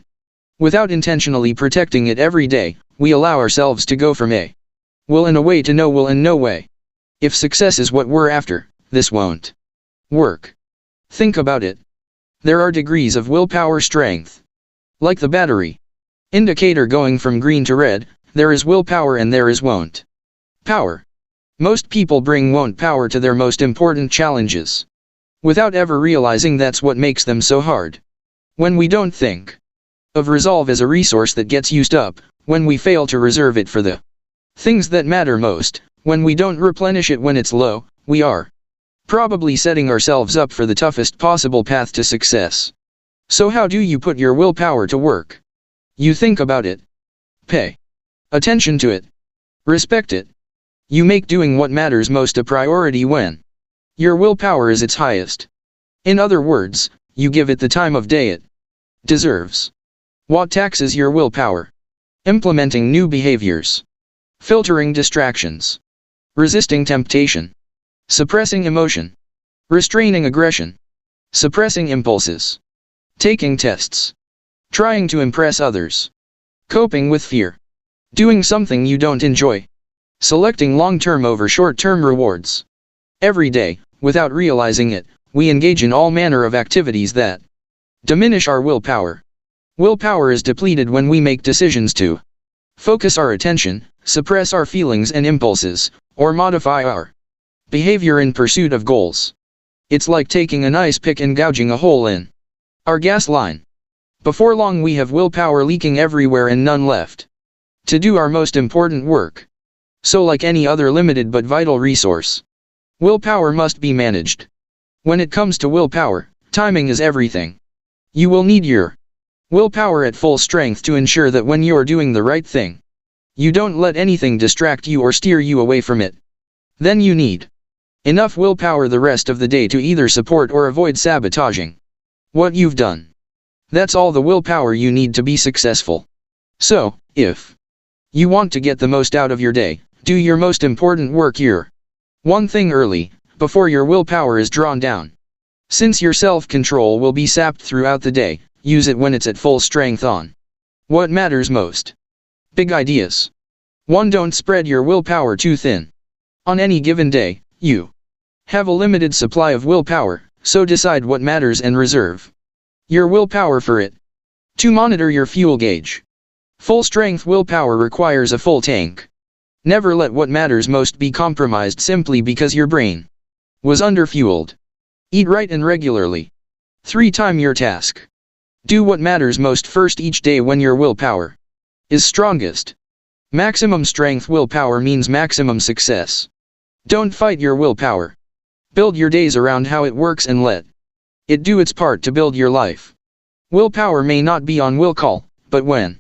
Without intentionally protecting it every day, we allow ourselves to go from a will and a way to no will and no way. If success is what we're after, this won't work. Think about it. There are degrees of willpower strength. Like the battery indicator going from green to red, there is willpower and there is won't power. Most people bring won't power to their most important challenges, without ever realizing that's what makes them so hard. When we don't think of resolve as a resource that gets used up, when we fail to reserve it for the things that matter most, when we don't replenish it when it's low, we are probably setting ourselves up for the toughest possible path to success. So how do you put your willpower to work? You think about it. Pay attention to it. Respect it. You make doing what matters most a priority when your willpower is its highest. In other words, you give it the time of day it deserves. What taxes your willpower? Implementing new behaviors. Filtering distractions. Resisting temptation. Suppressing emotion. Restraining aggression. Suppressing impulses. Taking tests. Trying to impress others. Coping with fear. Doing something you don't enjoy. Selecting long-term over short-term rewards. Every day, without realizing it, we engage in all manner of activities that diminish our willpower. Willpower is depleted when we make decisions to focus our attention, suppress our feelings and impulses, or modify our behavior in pursuit of goals. It's like taking an ice pick and gouging a hole in our gas line. Before long we have willpower leaking everywhere and none left to do our most important work. So like any other limited but vital resource, willpower must be managed. When it comes to willpower, Timing is everything. You will need your willpower at full strength to ensure that when you're doing the right thing, you don't let anything distract you or steer you away from it. Then you need enough willpower the rest of the day to either support or avoid sabotaging what you've done. That's all the willpower you need to be successful. So, if you want to get the most out of your day, do your most important work your one thing early, before your willpower is drawn down. Since your self-control will be sapped throughout the day, use it when it's at full strength on what matters most. Big ideas. 1. Don't spread your willpower too thin. On any given day, you have a limited supply of willpower, so decide what matters and reserve your willpower for it. 2. Monitor your fuel gauge. Full-strength willpower requires a full tank. Never let what matters most be compromised simply because your brain was underfueled. Eat right and regularly. 3. Time your task. Do what matters most first each day when your willpower is strongest. Maximum strength willpower means maximum success. Don't fight your willpower. Build your days around how it works and let it do its part to build your life. Willpower may not be on will call, but when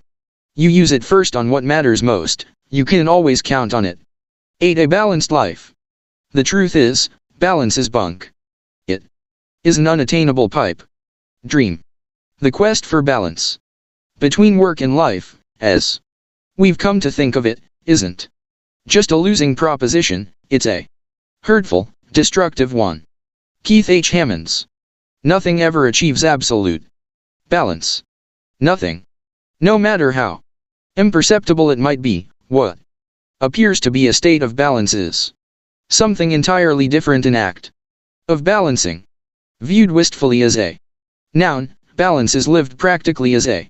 you use it first on what matters most, you can always count on it. 8. A balanced life. The truth is, balance is bunk. It is an unattainable pipe dream. The quest for balance between work and life, as we've come to think of it, isn't just a losing proposition, it's a hurtful, destructive one. Keith H. Hammonds. Nothing ever achieves absolute balance. Nothing. No matter how imperceptible it might be, what appears to be a state of balance is something entirely different. An act of balancing. Viewed wistfully as a noun, balance is lived practically as a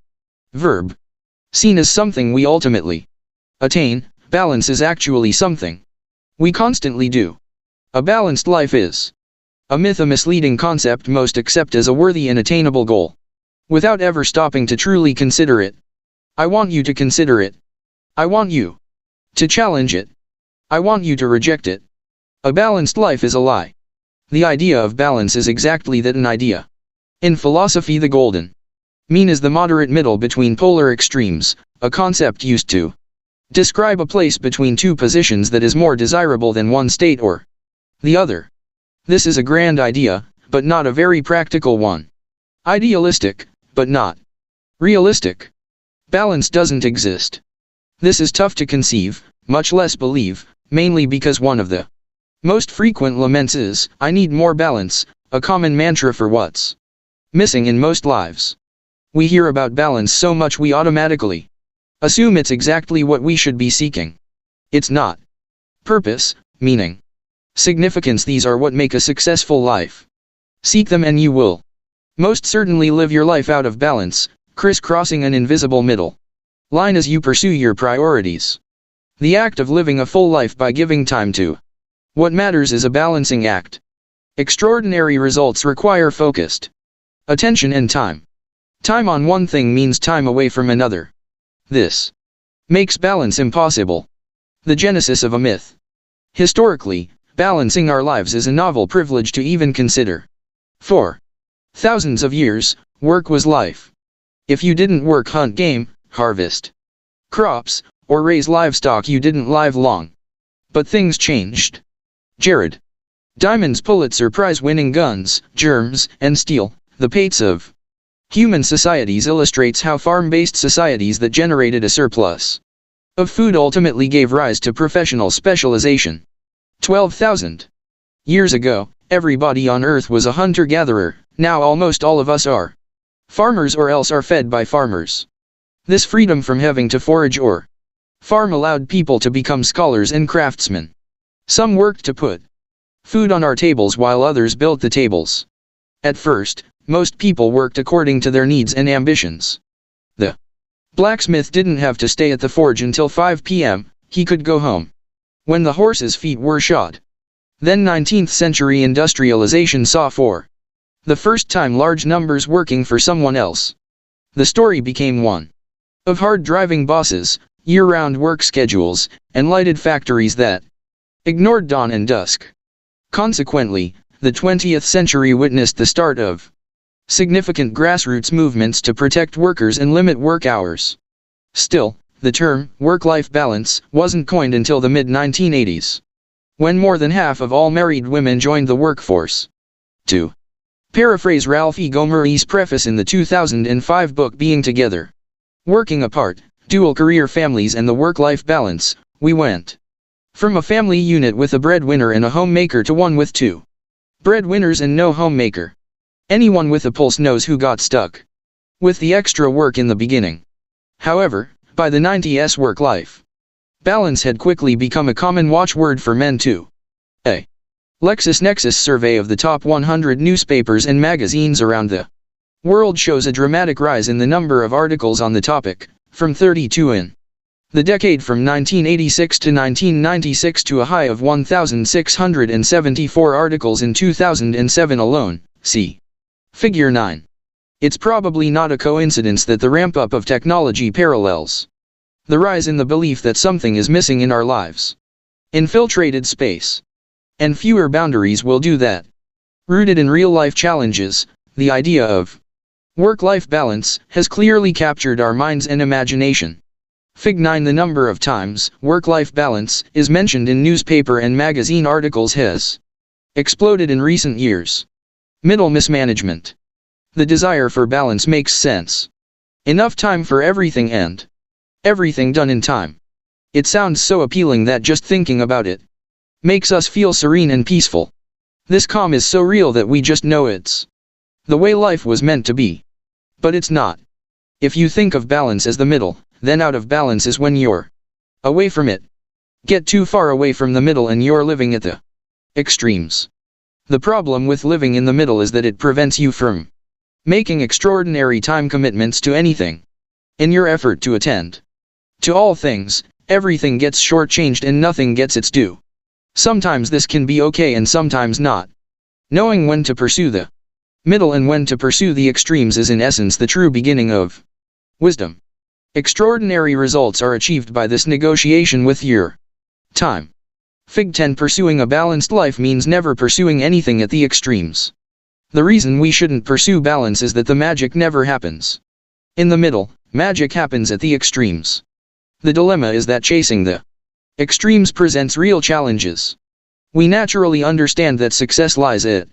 verb. Seen as something we ultimately attain, balance is actually something we constantly do. A balanced life is a myth, a misleading concept most accept as a worthy and attainable goal, without ever stopping to truly consider it. I want you to consider it. I want you to challenge it. I want you to reject it. A balanced life is a lie. The idea of balance is exactly that, an idea. In philosophy, the golden mean is the moderate middle between polar extremes, a concept used to describe a place between two positions that is more desirable than one state or the other. This is a grand idea, but not a very practical one. Idealistic, but not realistic. Balance doesn't exist. This is tough to conceive, much less believe, mainly because one of the most frequent laments is, "I need more balance," a common mantra for what's missing in most lives. We hear about balance so much we automatically assume it's exactly what we should be seeking. It's not. Purpose, meaning, significance, these are what make a successful life. Seek them and you will most certainly live your life out of balance, crisscrossing an invisible middle line as you pursue your priorities. The act of living a full life by giving time to what matters is a balancing act. Extraordinary results require focused attention and time. Time on one thing means time away from another. This makes balance impossible. The genesis of a myth. Historically, balancing our lives is a novel privilege to even consider. For thousands of years, work was life. If you didn't work, hunt game, harvest crops, or raise livestock, you didn't live long. But things changed. Jared Diamond's Pulitzer Prize-winning Guns, Germs, and Steel, The Pates of Human Societies illustrates how farm-based societies that generated a surplus of food ultimately gave rise to professional specialization. 12,000 years ago, everybody on Earth was a hunter-gatherer. Now almost all of us are farmers or else are fed by farmers. This freedom from having to forage or farm allowed people to become scholars and craftsmen. Some worked to put food on our tables while others built the tables. At first, most people worked according to their needs and ambitions. The blacksmith didn't have to stay at the forge until 5 p.m., he could go home when the horse's feet were shod. Then 19th century industrialization saw for the first time large numbers working for someone else. The story became one of hard-driving bosses, year-round work schedules, and lighted factories that ignored dawn and dusk. Consequently, the 20th century witnessed the start of significant grassroots movements to protect workers and limit work hours. Still, the term work-life balance wasn't coined until the mid-1980s, when more than half of all married women joined the workforce. To paraphrase Ralph E. Gomery's preface in the 2005 book Being Together, Working Apart, Dual Career Families and the Work-Life Balance, we went from a family unit with a breadwinner and a homemaker to one with two breadwinners and no homemaker. Anyone with a pulse knows who got stuck with the extra work in the beginning. However, by the 90s, work-life balance had quickly become a common watchword for men too. A LexisNexis survey of the top 100 newspapers and magazines around the world shows a dramatic rise in the number of articles on the topic, from 32 in the decade from 1986 to 1996 to a high of 1,674 articles in 2007 alone, see Figure 9. It's probably not a coincidence that the ramp-up of technology parallels the rise in the belief that something is missing in our lives. Infiltrated space and fewer boundaries will do that. Rooted in real-life challenges, the idea of work-life balance has clearly captured our minds and imagination. Fig 9. The number of times work-life balance is mentioned in newspaper and magazine articles has exploded in recent years. Middle mismanagement. The desire for balance makes sense. Enough time for everything and everything done in time. It sounds so appealing that just thinking about it makes us feel serene and peaceful. This calm is so real that we just know it's the way life was meant to be. But it's not. If you think of balance as the middle, then out of balance is when you're away from it. Get too far away from the middle and you're living at the extremes. The problem with living in the middle is that it prevents you from making extraordinary time commitments to anything. In your effort to attend to all things, everything gets shortchanged and nothing gets its due. Sometimes this can be okay and sometimes not. Knowing when to pursue the middle and when to pursue the extremes is in essence the true beginning of wisdom. Extraordinary results are achieved by this negotiation with your time. Fig 10. Pursuing a balanced life means never pursuing anything at the extremes. The reason we shouldn't pursue balance is that the magic never happens in the middle, magic happens at the extremes. The dilemma is that chasing the extremes presents real challenges. We naturally understand that success lies at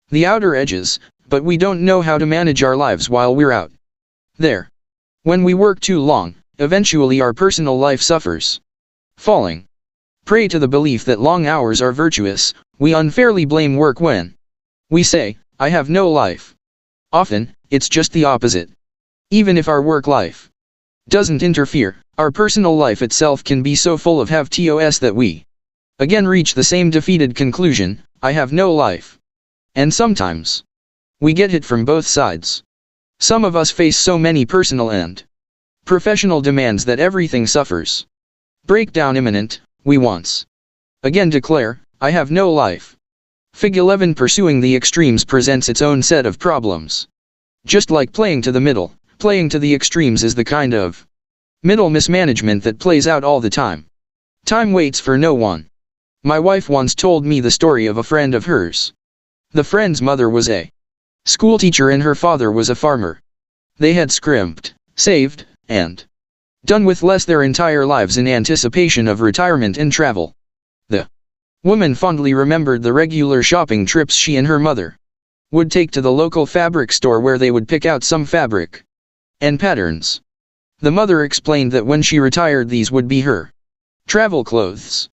the outer edges, but we don't know how to manage our lives while we're out there. When we work too long, eventually our personal life suffers. Falling prey to the belief that long hours are virtuous, we unfairly blame work when we say, "I have no life." Often, it's just the opposite. Even if our work life doesn't interfere, our personal life itself can be so full of have-tos that we again reach the same defeated conclusion, "I have no life." And sometimes we get hit from both sides. Some of us face so many personal and professional demands that everything suffers breakdown imminent. We once again declare, "I have no life." Fig 11. Pursuing the extremes presents its own set of problems. Just like playing to the middle, playing to the extremes is the kind of middle mismanagement that plays out all the time. Time waits for no one. My wife once told me the story of a friend of hers. The friend's mother was a schoolteacher and her father was a farmer. They had scrimped, saved, and done with less their entire lives in anticipation of retirement and travel. The woman fondly remembered the regular shopping trips she and her mother would take to the local fabric store where they would pick out some fabric and patterns. The mother explained that when she retired these would be her travel clothes.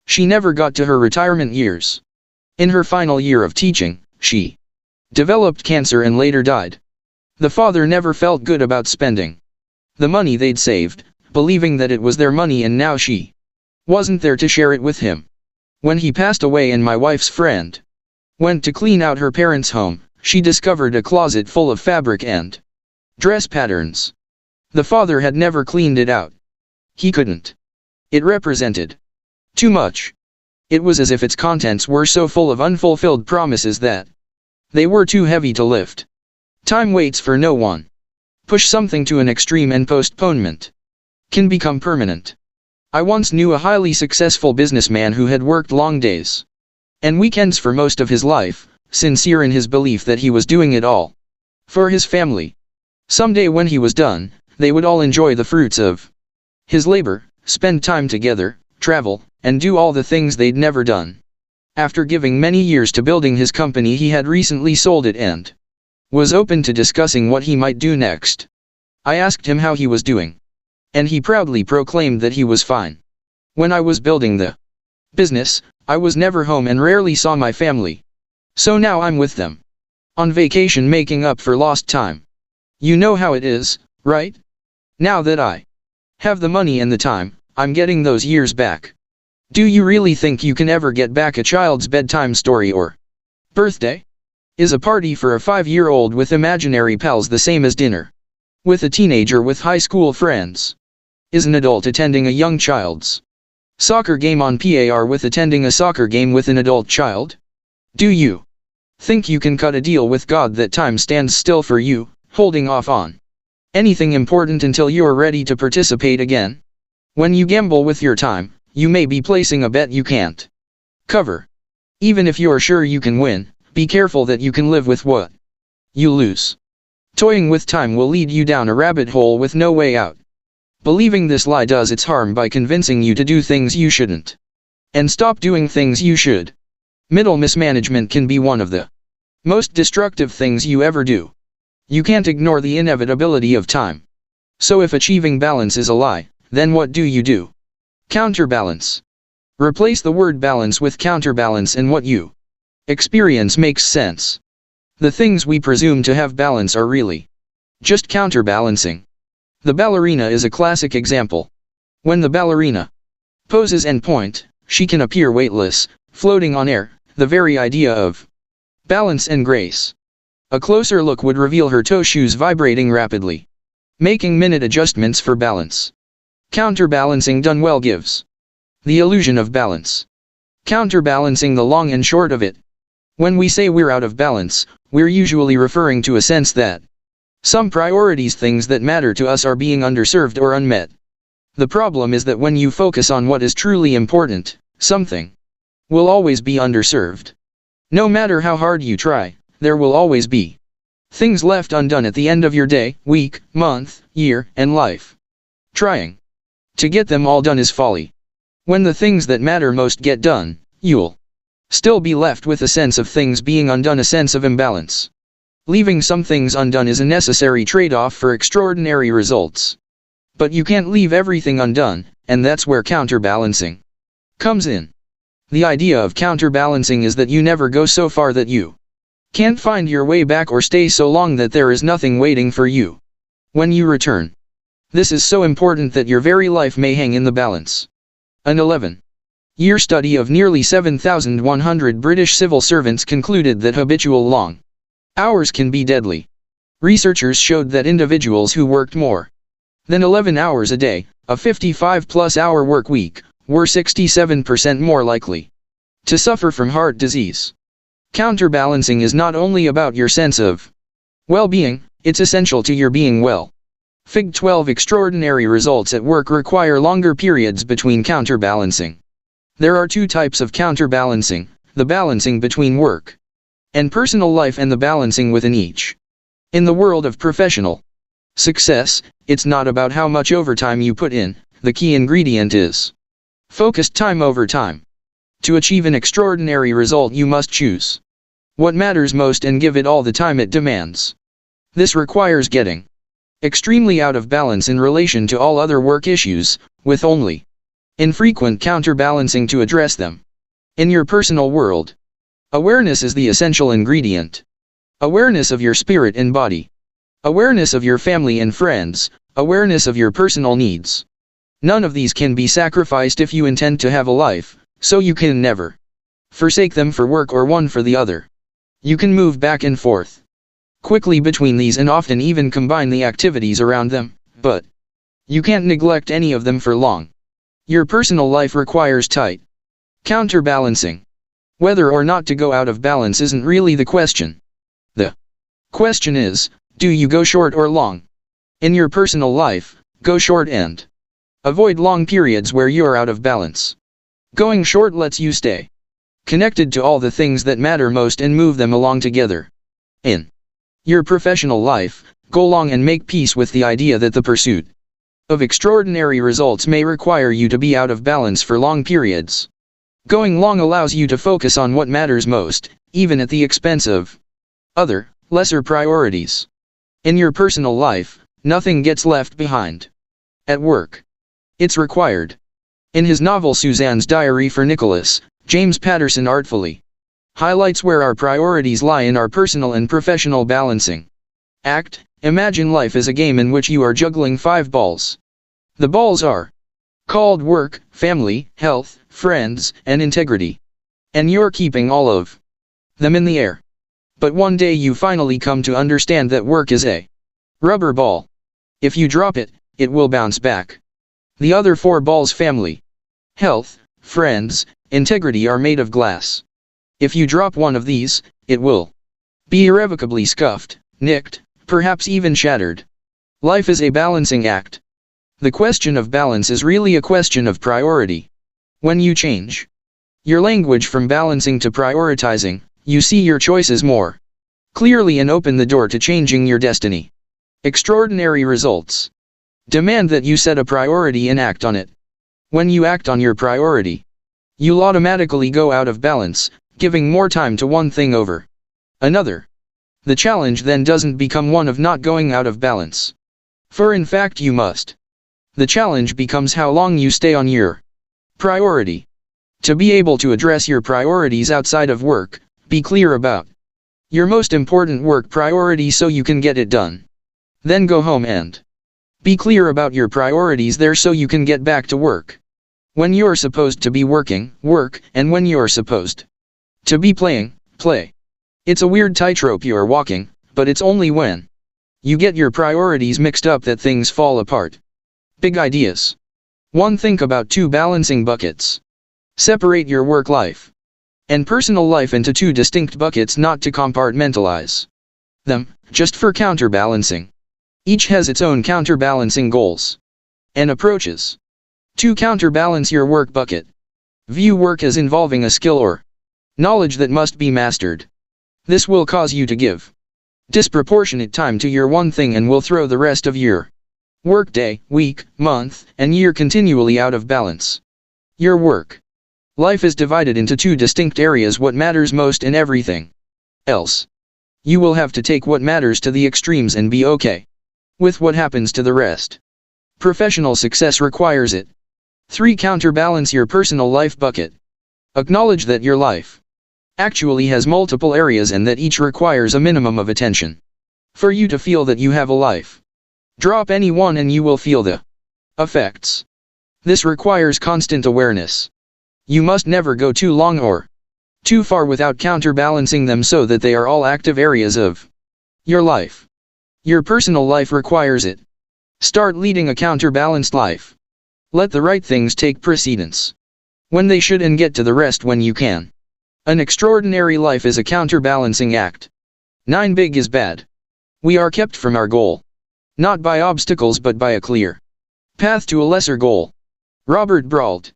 She never got to her retirement years. In her final year of teaching, she developed cancer and later died. The father never felt good about spending the money they'd saved, believing that it was their money and now she wasn't there to share it with him. When he passed away and my wife's friend went to clean out her parents' home, she discovered a closet full of fabric and dress patterns. The father had never cleaned it out. He couldn't. It represented too much. It was as if its contents were so full of unfulfilled promises that they were too heavy to lift. Time waits for no one. Push something to an extreme and postponement can become permanent. I once knew a highly successful businessman who had worked long days and weekends for most of his life, sincere in his belief that he was doing it all For his family. Someday when he was done, they would all enjoy the fruits of his labor, spend time together, travel, and do all the things they'd never done. After giving many years to building his company, he had recently sold it and was open to discussing what he might do next. I asked him how he was doing, and he proudly proclaimed that he was fine. When I was building the business, I was never home and rarely saw my family. So now I'm with them. On vacation, making up for lost time. You know how it is, right? Now that I have the money and the time, I'm getting those years back. Do you really think you can ever get back a child's bedtime story or birthday? Is a party for a 5-year-old with imaginary pals the same as dinner with a teenager with high school friends? Is an adult attending a young child's soccer game on par with attending a soccer game with an adult child? Do you think you can cut a deal with God that time stands still for you, holding off on anything important until you're ready to participate again? When you gamble with your time, you may be placing a bet you can't cover. Even if you're sure you can win, be careful that you can live with what you lose. Toying with time will lead you down a rabbit hole with no way out. Believing this lie does its harm by convincing you to do things you shouldn't and stop doing things you should. Middle mismanagement can be one of the most destructive things you ever do. You can't ignore the inevitability of time. So if achieving balance is a lie, then what do? Counterbalance. Replace the word balance with counterbalance and what you experience makes sense. The things we presume to have balance are really just counterbalancing. The ballerina is a classic example. When the ballerina poses and point, she can appear weightless, floating on air, the very idea of balance and grace. A closer look would reveal her toe shoes vibrating rapidly, making minute adjustments for balance. Counterbalancing done well gives the illusion of balance. Counterbalancing the long and short of it. When we say we're out of balance, we're usually referring to a sense that some priorities, things that matter to us, are being underserved or unmet. The problem is that when you focus on what is truly important, something will always be underserved. No matter how hard you try, there will always be things left undone at the end of your day, week, month, year, and life. Trying to get them all done is folly. When the things that matter most get done, you'll still be left with a sense of things being undone, a sense of imbalance. Leaving some things undone is a necessary trade-off for extraordinary results. But you can't leave everything undone, and that's where counterbalancing comes in. The idea of counterbalancing is that you never go so far that you can't find your way back, or stay so long that there is nothing waiting for you when you return. This is so important that your very life may hang in the balance. An 11-year study of nearly 7,100 British civil servants concluded that habitual long hours can be deadly. Researchers showed that individuals who worked more than 11 hours a day, a 55-plus hour work week, were 67% more likely to suffer from heart disease. Counterbalancing is not only about your sense of well-being, it's essential to your being well. Fig 12 extraordinary results at work require longer periods between counterbalancing. There are two types of counterbalancing: the balancing between work and personal life and the balancing within each. In the world of professional success, it's not about how much overtime you put in, the key ingredient is focused time over time. To achieve an extraordinary result, you must choose what matters most and give it all the time it demands. This requires getting extremely out of balance in relation to all other work issues, with only infrequent counterbalancing to address them. In your personal world, awareness is the essential ingredient. Awareness of your spirit and body. Awareness of your family and friends. Awareness of your personal needs. None of these can be sacrificed if you intend to have a life, so you can never forsake them for work or one for the other. You can move back and forth quickly between these and often even combine the activities around them, but you can't neglect any of them for long. Your personal life requires tight counterbalancing. Whether or not to go out of balance isn't really the question. The question is, do you go short or long? In your personal life, go short and avoid long periods where you're out of balance. Going short lets you stay connected to all the things that matter most and move them along together. In your professional life, go long and make peace with the idea that the pursuit of extraordinary results may require you to be out of balance for long periods. Going long allows you to focus on what matters most, even at the expense of other, lesser priorities. In your personal life, nothing gets left behind. At work, it's required. In his novel Suzanne's Diary for Nicholas, James Patterson artfully highlights where our priorities lie in our personal and professional balancing act. Imagine life as a game in which you are juggling 5 balls. The balls are called work, family, health, friends, and integrity. And you're keeping all of them in the air. But one day you finally come to understand that work is a rubber ball. If you drop it, it will bounce back. The other 4 balls, family, health, friends, integrity, are made of glass. If you drop one of these, it will be irrevocably scuffed, nicked, perhaps even shattered. Life is a balancing act. The question of balance is really a question of priority. When you change your language from balancing to prioritizing, you see your choices more clearly and open the door to changing your destiny. Extraordinary results demand that you set a priority and act on it. When you act on your priority, you'll automatically go out of balance, giving more time to one thing over another. The challenge then doesn't become one of not going out of balance, for in fact you must. The challenge becomes how long you stay on your priority. To be able to address your priorities outside of work, be clear about your most important work priority so you can get it done. Then go home and be clear about your priorities there so you can get back to work. When you're supposed to be working, work, and when you're supposed to be playing, play. It's a weird tightrope you're walking, but it's only when you get your priorities mixed up that things fall apart. Big ideas. 1. Think about 2 balancing buckets. Separate your work life and personal life into 2 distinct buckets, not to compartmentalize them, just for counterbalancing. Each has its own counterbalancing goals and approaches. To counterbalance your work bucket, view work as involving a skill or knowledge that must be mastered. This will cause you to give disproportionate time to your one thing and will throw the rest of your work day, week, month, and year continually out of balance. Your work life is divided into 2 distinct areas: what matters most and everything else. You will have to take what matters to the extremes and be okay with what happens to the rest. Professional success requires it. 3. Counterbalance your personal life bucket. Acknowledge that your life actually has multiple areas and that each requires a minimum of attention for you to feel that you have a life. Drop any one and you will feel the effects. This requires constant awareness. You must never go too long or too far without counterbalancing them so that they are all active areas of your life. Your personal life requires it. Start leading a counterbalanced life. Let the right things take precedence when they should and get to the rest when you can. An extraordinary life is a counterbalancing act. 9. Big is bad. We are kept from our goal, not by obstacles but by a clear path to a lesser goal. Robert Brault.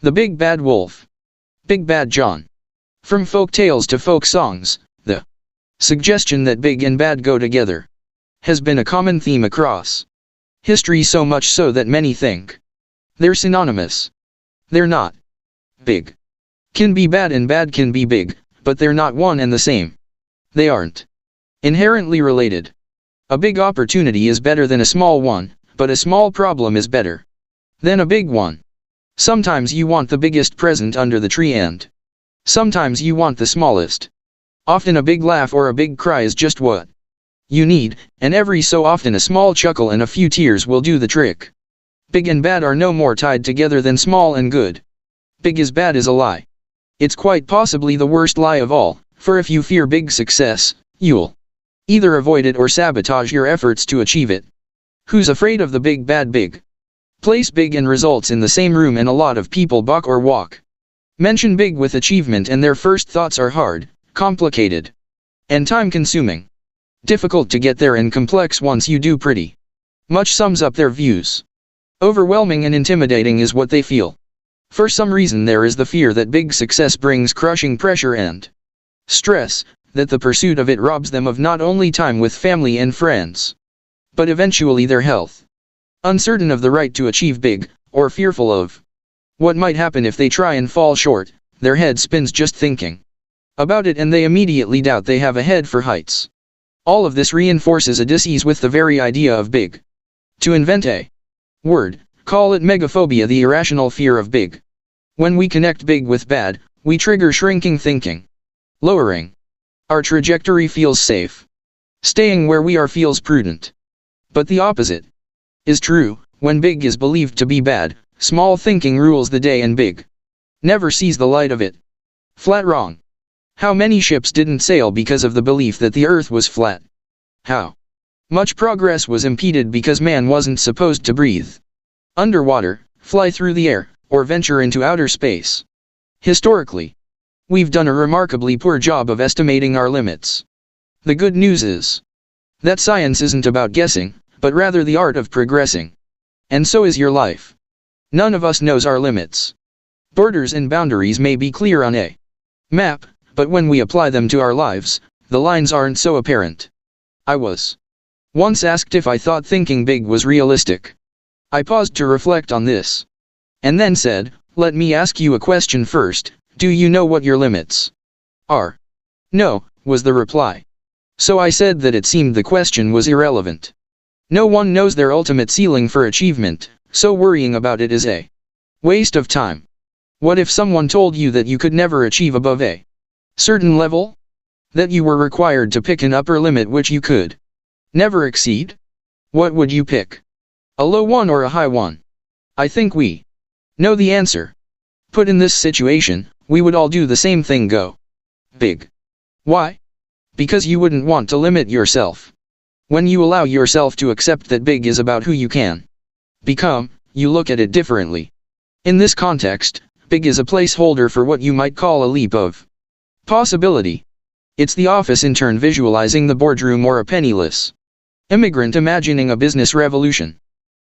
The Big Bad Wolf. Big Bad John. From folk tales to folk songs, the suggestion that big and bad go together has been a common theme across history, so much so that many think they're synonymous. They're not. Big can be bad and bad can be big, but they're not one and the same. They aren't inherently related. A big opportunity is better than a small one, but a small problem is better than a big one. Sometimes you want the biggest present under the tree and sometimes you want the smallest. Often a big laugh or a big cry is just what you need, and every so often a small chuckle and a few tears will do the trick. Big and bad are no more tied together than small and good. Big is bad is a lie. It's quite possibly the worst lie of all, for if you fear big success, you'll either avoid it or sabotage your efforts to achieve it. Who's afraid of the big bad big? Place big and results in the same room and a lot of people balk or walk. Mention big with achievement and their first thoughts are hard, complicated, and time-consuming. Difficult to get there and complex once you do pretty much sums up their views. Overwhelming and intimidating is what they feel. For some reason there is the fear that big success brings crushing pressure and stress, that the pursuit of it robs them of not only time with family and friends, but eventually their health. Uncertain of the right to achieve big, or fearful of what might happen if they try and fall short, their head spins just thinking about it, and they immediately doubt they have a head for heights. All of this reinforces a dis-ease with the very idea of big. To invent a word, call it megaphobia, the irrational fear of big. When we connect big with bad, we trigger shrinking thinking. Lowering our trajectory feels safe. Staying where we are feels prudent. But the opposite is true. When big is believed to be bad, small thinking rules the day and big never sees the light of it. Flat wrong. How many ships didn't sail because of the belief that the earth was flat? How much progress was impeded because man wasn't supposed to breathe underwater, fly through the air, or venture into outer space? Historically, we've done a remarkably poor job of estimating our limits. The good news is that science isn't about guessing, but rather the art of progressing. And so is your life. None of us knows our limits. Borders and boundaries may be clear on a map, but when we apply them to our lives, the lines aren't so apparent. I was once asked if I thought thinking big was realistic. I paused to reflect on this, and then said, "Let me ask you a question first. Do you know what your limits are?" "No," was the reply. So I said that it seemed the question was irrelevant. No one knows their ultimate ceiling for achievement, so worrying about it is a waste of time. What if someone told you that you could never achieve above a certain level? That you were required to pick an upper limit which you could never exceed? What would you pick? A low one or a high one? I think we know the answer. Put in this situation, we would all do the same thing: go big. Why? Because you wouldn't want to limit yourself. When you allow yourself to accept that big is about who you can become, you look at it differently. In this context, big is a placeholder for what you might call a leap of possibility. It's the office intern visualizing the boardroom or a penniless immigrant imagining a business revolution.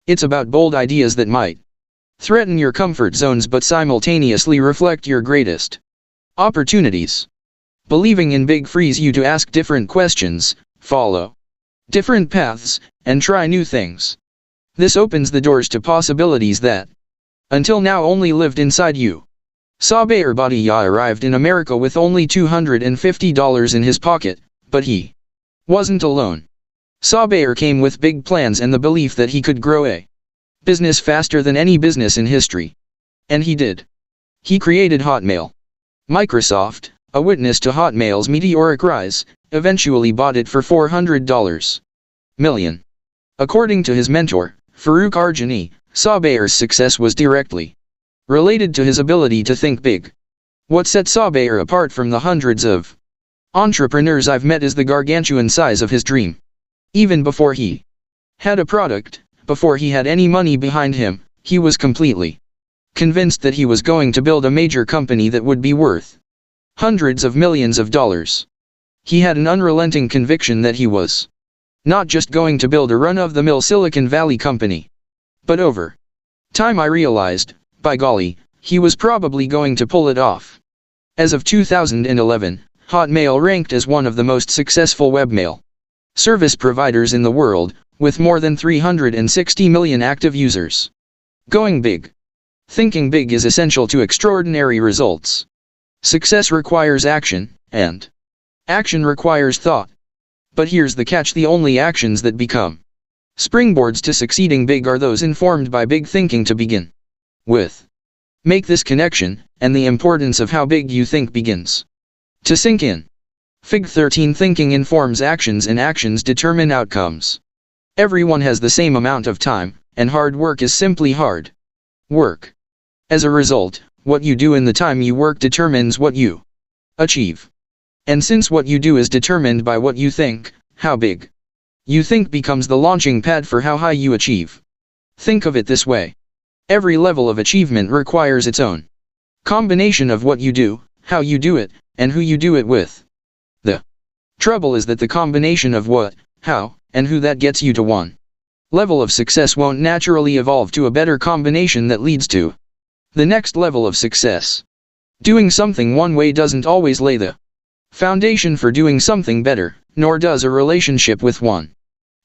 It's about bold ideas that might threaten your comfort zones but simultaneously reflect your greatest opportunities. Believing in big frees you to ask different questions, follow different paths, and try new things. This opens the doors to possibilities that, until now, only lived inside you. Sabir Bhatia arrived in America with only $250 in his pocket, but he wasn't alone. Sabir came with big plans and the belief that he could grow a business faster than any business in history. And he did. He created Hotmail. Microsoft, a witness to Hotmail's meteoric rise, eventually bought it for $400 million. According to his mentor, Farooq Arjani, Sabir's success was directly related to his ability to think big. What set Sabir apart from the hundreds of entrepreneurs I've met is the gargantuan size of his dream. Even before he had a product, before he had any money behind him, he was completely convinced that he was going to build a major company that would be worth hundreds of millions of dollars. He had an unrelenting conviction that he was not just going to build a run-of-the-mill Silicon Valley company, but over time I realized, by golly, he was probably going to pull it off. As of 2011, Hotmail ranked as one of the most successful webmail service providers in the world, with more than 360 million active users. Going big. Thinking big is essential to extraordinary results. Success requires action, and action requires thought. But here's the catch: the only actions that become springboards to succeeding big are those informed by big thinking to begin with. Make this connection, and the importance of how big you think begins to sink in. Fig 13: thinking informs actions and actions determine outcomes. Everyone has the same amount of time, and hard work is simply hard work. As a result, what you do in the time you work determines what you achieve. And since what you do is determined by what you think, how big you think becomes the launching pad for how high you achieve. Think of it this way. Every level of achievement requires its own combination of what you do, how you do it, and who you do it with. The trouble is that the combination of what, how, and who that gets you to one level of success won't naturally evolve to a better combination that leads to the next level of success. Doing something one way doesn't always lay the foundation for doing something better, nor does a relationship with one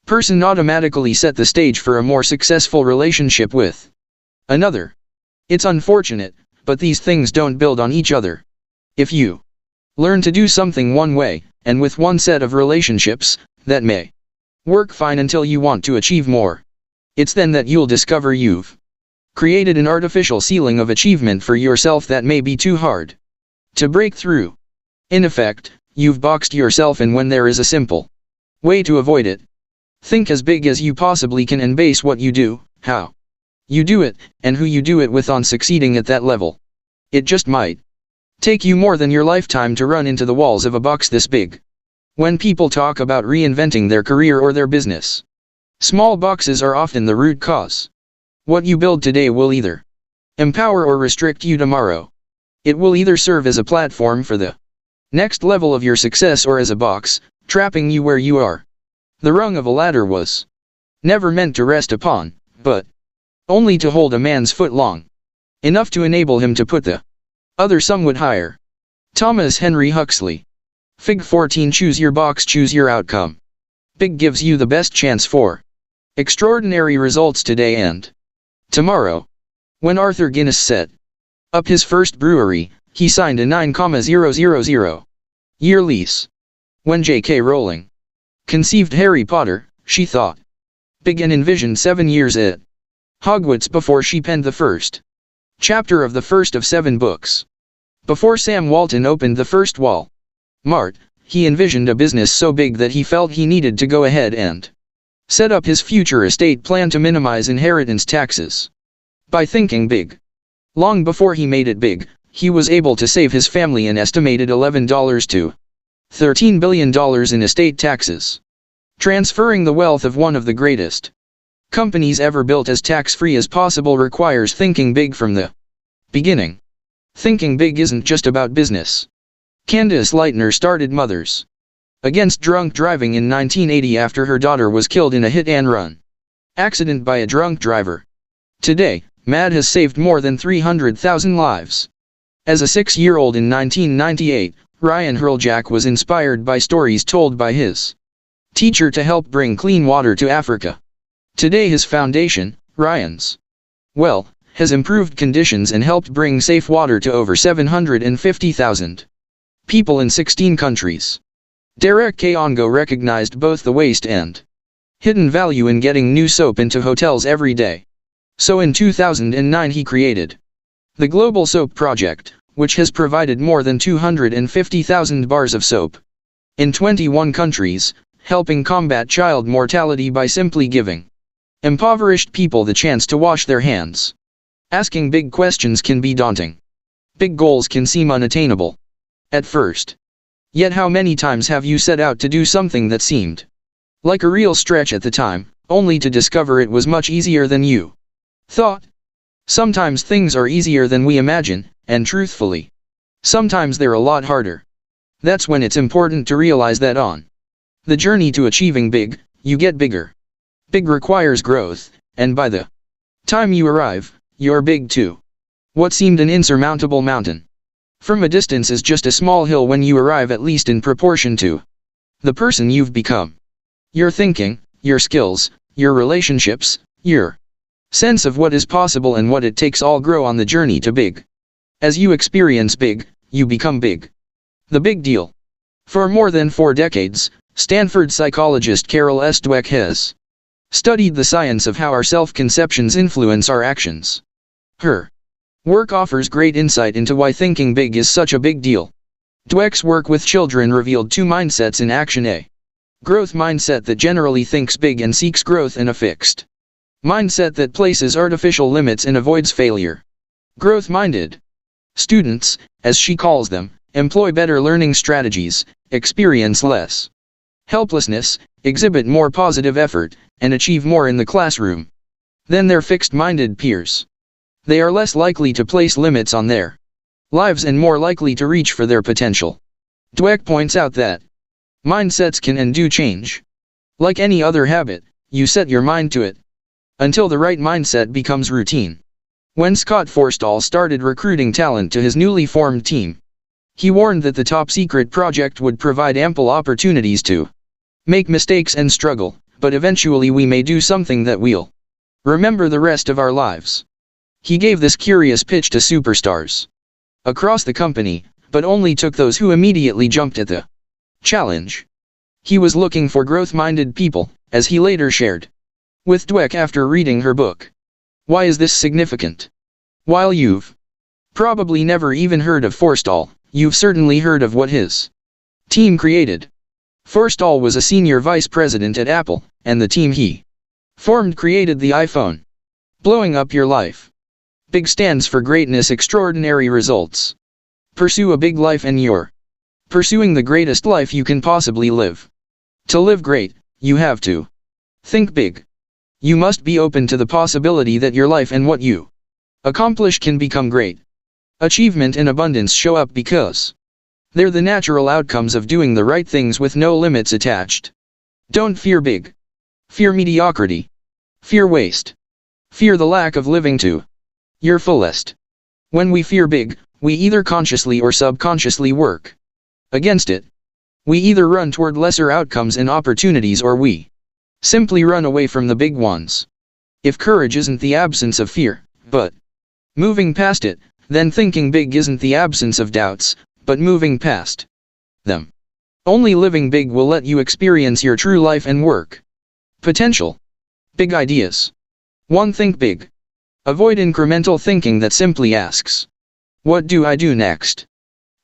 person automatically set the stage for a more successful relationship with another. It's unfortunate, but these things don't build on each other. If you learn to do something one way, and with one set of relationships, that may work fine until you want to achieve more. It's then that you'll discover you've created an artificial ceiling of achievement for yourself that may be too hard to break through. In effect, you've boxed yourself in when there is a simple way to avoid it. Think as big as you possibly can and base what you do, how you do it, and who you do it with on succeeding at that level. It just might take you more than your lifetime to run into the walls of a box this big. When people talk about reinventing their career or their business, small boxes are often the root cause. What you build today will either empower or restrict you tomorrow. It will either serve as a platform for the next level of your success or as a box, trapping you where you are. The rung of a ladder was never meant to rest upon, but only to hold a man's foot long enough to enable him to put the other somewhat higher. Thomas Henry Huxley. Fig 14. Choose your box, choose your outcome. Big gives you the best chance for extraordinary results today and tomorrow. When Arthur Guinness set up his first brewery, he signed a 9,000 year lease. When J.K. Rowling conceived Harry Potter, she thought big and envisioned 7 years at Hogwarts before she penned the first chapter of the first of 7 books. Before Sam Walton opened the first Walmart, he envisioned a business so big that he felt he needed to go ahead and set up his future estate plan to minimize inheritance taxes. By thinking big, long before he made it big, he was able to save his family an estimated $11 to $13 billion in estate taxes. Transferring the wealth of one of the greatest companies ever built as tax-free as possible requires thinking big from the beginning. Thinking big isn't just about business. Candace Lightner started Mothers Against Drunk Driving in 1980 after her daughter was killed in a hit-and-run accident by a drunk driver. Today, MAD has saved more than 300,000 lives. As a 6-year-old in 1998, Ryan Hurljack was inspired by stories told by his teacher to help bring clean water to Africa. Today his foundation, Ryan's Well, has improved conditions and helped bring safe water to over 750,000 people in 16 countries. Derek Kaongo recognized both the waste and hidden value in getting new soap into hotels every day. So in 2009 he created the Global Soap Project, which has provided more than 250,000 bars of soap in 21 countries, helping combat child mortality by simply giving impoverished people the chance to wash their hands. Asking big questions can be daunting. Big goals can seem unattainable at first. Yet how many times have you set out to do something that seemed like a real stretch at the time, only to discover it was much easier than you thought? Sometimes things are easier than we imagine, and truthfully, sometimes they're a lot harder. That's when it's important to realize that on the journey to achieving big, you get bigger. Big requires growth, and by the time you arrive, you're big too. What seemed an insurmountable mountain from a distance is just a small hill when you arrive, at least in proportion to the person you've become. Your thinking, your skills, your relationships, your sense of what is possible and what it takes all grow on the journey to big. As you experience big, you become big. The Big Deal. For more than 4 decades, Stanford psychologist Carol S. Dweck has studied the science of how our self-conceptions influence our actions. Her work offers great insight into why thinking big is such a big deal. Dweck's work with children revealed 2 mindsets in action: a growth mindset that generally thinks big and seeks growth, and a fixed mindset that places artificial limits and avoids failure. Growth-minded students, as she calls them, employ better learning strategies, experience less helplessness, exhibit more positive effort, and achieve more in the classroom than their fixed-minded peers. They are less likely to place limits on their lives and more likely to reach for their potential. Dweck points out that mindsets can and do change. Like any other habit, you set your mind to it until the right mindset becomes routine. When Scott Forstall started recruiting talent to his newly formed team, He warned that the top-secret project would provide ample opportunities to make mistakes and struggle, but eventually we may do something that we'll remember the rest of our lives. He gave this curious pitch to superstars across the company, but only took those who immediately jumped at the challenge. He was looking for growth-minded people, as he later shared with Dweck after reading her book. Why is this significant? While you've probably never even heard of Forstall, you've certainly heard of what his team created. Forstall was a senior vice president at Apple, and the team he formed created the iPhone. Blowing up your life. Big stands for greatness, extraordinary results. Pursue a big life and you're pursuing the greatest life you can possibly live. To live great, you have to think big. You must be open to the possibility that your life and what you accomplish can become great. Achievement and abundance show up because they're the natural outcomes of doing the right things with no limits attached. Don't fear big. Fear mediocrity. Fear waste. Fear the lack of living to your fullest. When we fear big, we either consciously or subconsciously work against it. We either run toward lesser outcomes and opportunities, or we simply run away from the big ones. If courage isn't the absence of fear, but moving past it, then thinking big isn't the absence of doubts, but moving past them. Only living big will let you experience your true life and work potential. Big ideas. 1. Think big. Avoid incremental thinking that simply asks, what do I do next?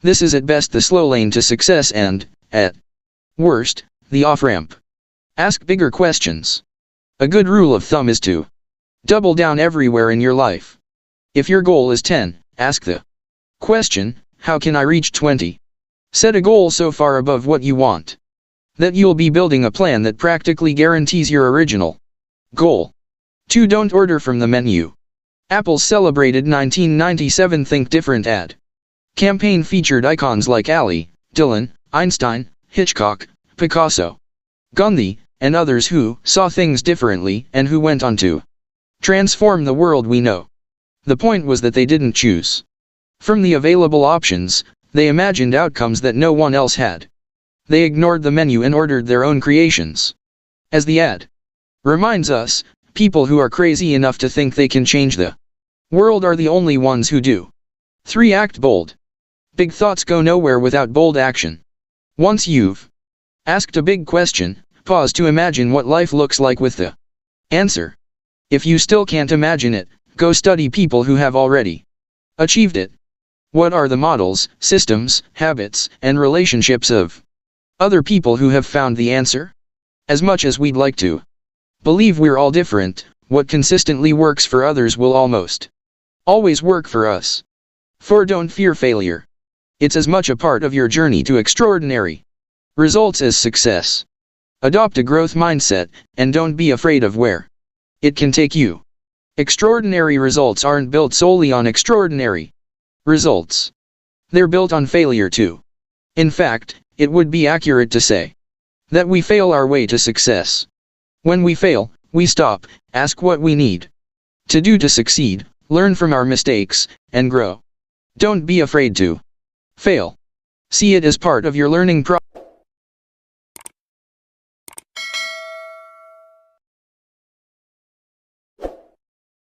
This is at best the slow lane to success and, at worst, the off-ramp. Ask bigger questions. A good rule of thumb is to double down everywhere in your life. If your goal is 10, ask the question, how can I reach 20? Set a goal so far above what you want that you'll be building a plan that practically guarantees your original goal. 2. Don't order from the menu. Apple's celebrated 1997 Think Different ad campaign featured icons like Ali, Dylan, Einstein, Hitchcock, Picasso, Gandhi, and others who saw things differently and who went on to transform the world we know. The point was that they didn't choose from the available options, they imagined outcomes that no one else had. They ignored the menu and ordered their own creations. As the ad reminds us, people who are crazy enough to think they can change the world are the only ones who do. 3. Act bold. Big thoughts go nowhere without bold action. Once you've asked a big question, pause to imagine what life looks like with the answer. If you still can't imagine it, go study people who have already achieved it. What are the models, systems, habits, and relationships of other people who have found the answer? As much as we'd like to believe we're all different, what consistently works for others will almost always work for us. 4. Don't fear failure. It's as much a part of your journey to extraordinary results as success. Adopt a growth mindset, and don't be afraid of where it can take you. Extraordinary results aren't built solely on extraordinary results. They're built on failure too. In fact, it would be accurate to say that we fail our way to success. When we fail, we stop, ask what we need to do to succeed, learn from our mistakes, and grow. Don't be afraid to fail. See it as part of your learning process.